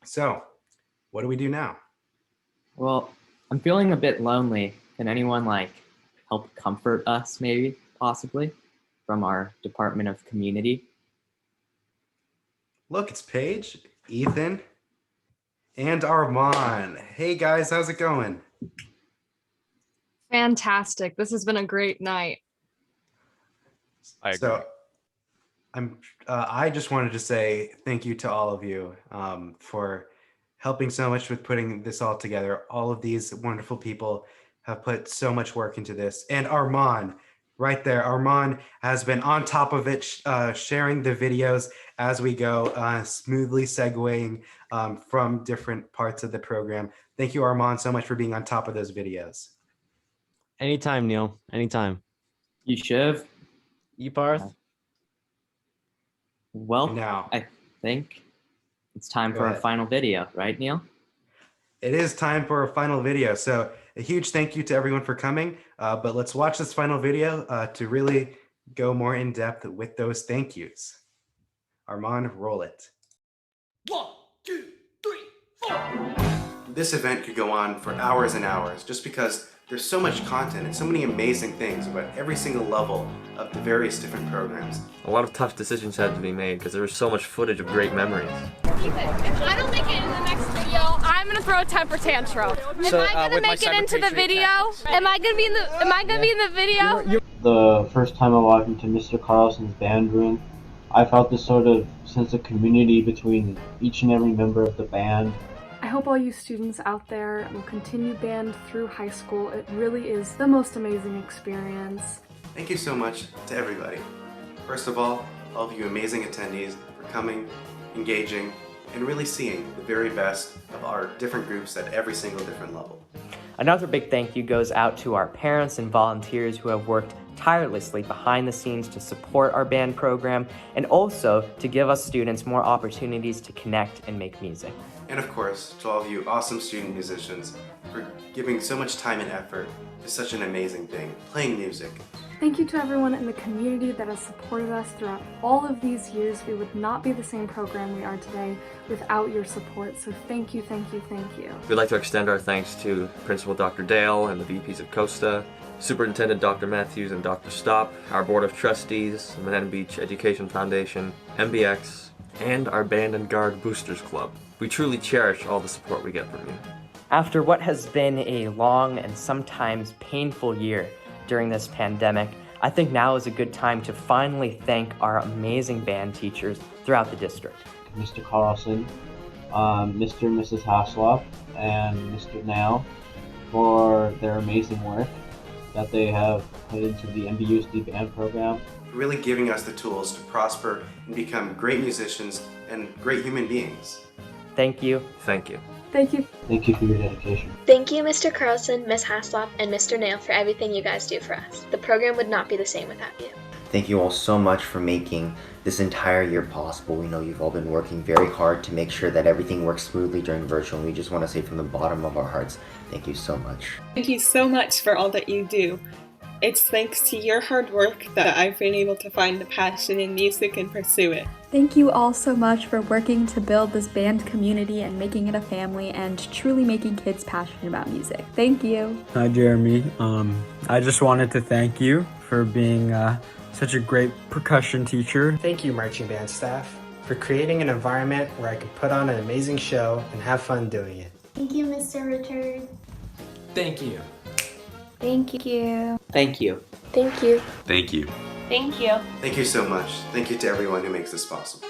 So what do we do now? Well, I'm feeling a bit lonely. Can anyone help comfort us maybe, possibly, from our Department of Community? Look, it's Paige, Ethan, and Armaan. Hey guys, how's it going? Fantastic. This has been a great night. I agree. So I just wanted to say thank you to all of you for helping so much with putting this all together. All of these wonderful people have put so much work into this. And Armaan, right there. Armaan has been on top of it, sharing the videos as we go, smoothly segueing from different parts of the program. Thank you, Armaan, so much for being on top of those videos. Anytime, Neal. Anytime. You Shiv. You Parth. Well, now I think it's time Go for our ahead. final video, right, Neal? It is time for our final video. So a huge thank you to everyone for coming. But let's watch this final video to really go more in depth with those thank yous. Armaan, roll it. 1, 2, 3, 4. This event could go on for hours and hours just because there's so much content and so many amazing things about every single level of the various different programs. A lot of tough decisions had to be made because there was so much footage of great memories. If I don't make it in the next video, I'm gonna throw a temper tantrum. So, am I gonna make it into the video? Am I gonna be in the video? The first time I walked into Mr. Carlson's band room, I felt this sort of sense of community between each and every member of the band. I hope all you students out there will continue band through high school. It really is the most amazing experience. Thank you so much to everybody. First of all of you amazing attendees for coming, engaging, and really seeing the very best of our different groups at every single different level. Another big thank you goes out to our parents and volunteers who have worked tirelessly behind the scenes to support our band program and also to give us students more opportunities to connect and make music. And of course, to all of you awesome student musicians for giving so much time and effort to such an amazing thing, playing music. Thank you to everyone in the community that has supported us throughout all of these years. We would not be the same program we are today without your support. So thank you, thank you, thank you. We'd like to extend our thanks to Principal Dr. Dale and the VPs of Costa, Superintendent Dr. Matthews and Dr. Stopp, our Board of Trustees, the Manhattan Beach Education Foundation, MBX, and our Band and Guard Boosters Club. We truly cherish all the support we get from you. After what has been a long and sometimes painful year during this pandemic, I think now is a good time to finally thank our amazing band teachers throughout the district. Mr. Carlson, Mr. and Mrs. Haslop, and Mr. Neal for their amazing work that they have put into the MBUSD Band program. Really giving us the tools to prosper and become great musicians and great human beings. Thank you. Thank you. Thank you. Thank you for your dedication. Thank you, Mr. Carlson, Ms. Haslop, and Mr. Neal for everything you guys do for us. The program would not be the same without you. Thank you all so much for making this entire year possible. We know you've all been working very hard to make sure that everything works smoothly during virtual, and we just want to say from the bottom of our hearts, thank you so much. Thank you so much for all that you do. It's thanks to your hard work that I've been able to find the passion in music and pursue it. Thank you all so much for working to build this band community and making it a family and truly making kids passionate about music. Thank you. Hi, Jeremy. I just wanted to thank you for being such a great percussion teacher. Thank you, marching band staff, for creating an environment where I could put on an amazing show and have fun doing it. Thank you, Mr. Richard. Thank you. Thank you. Thank you. Thank you. Thank you. Thank you. Thank you so much. Thank you to everyone who makes this possible.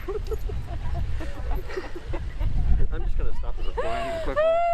I'm just gonna stop the recording quickly.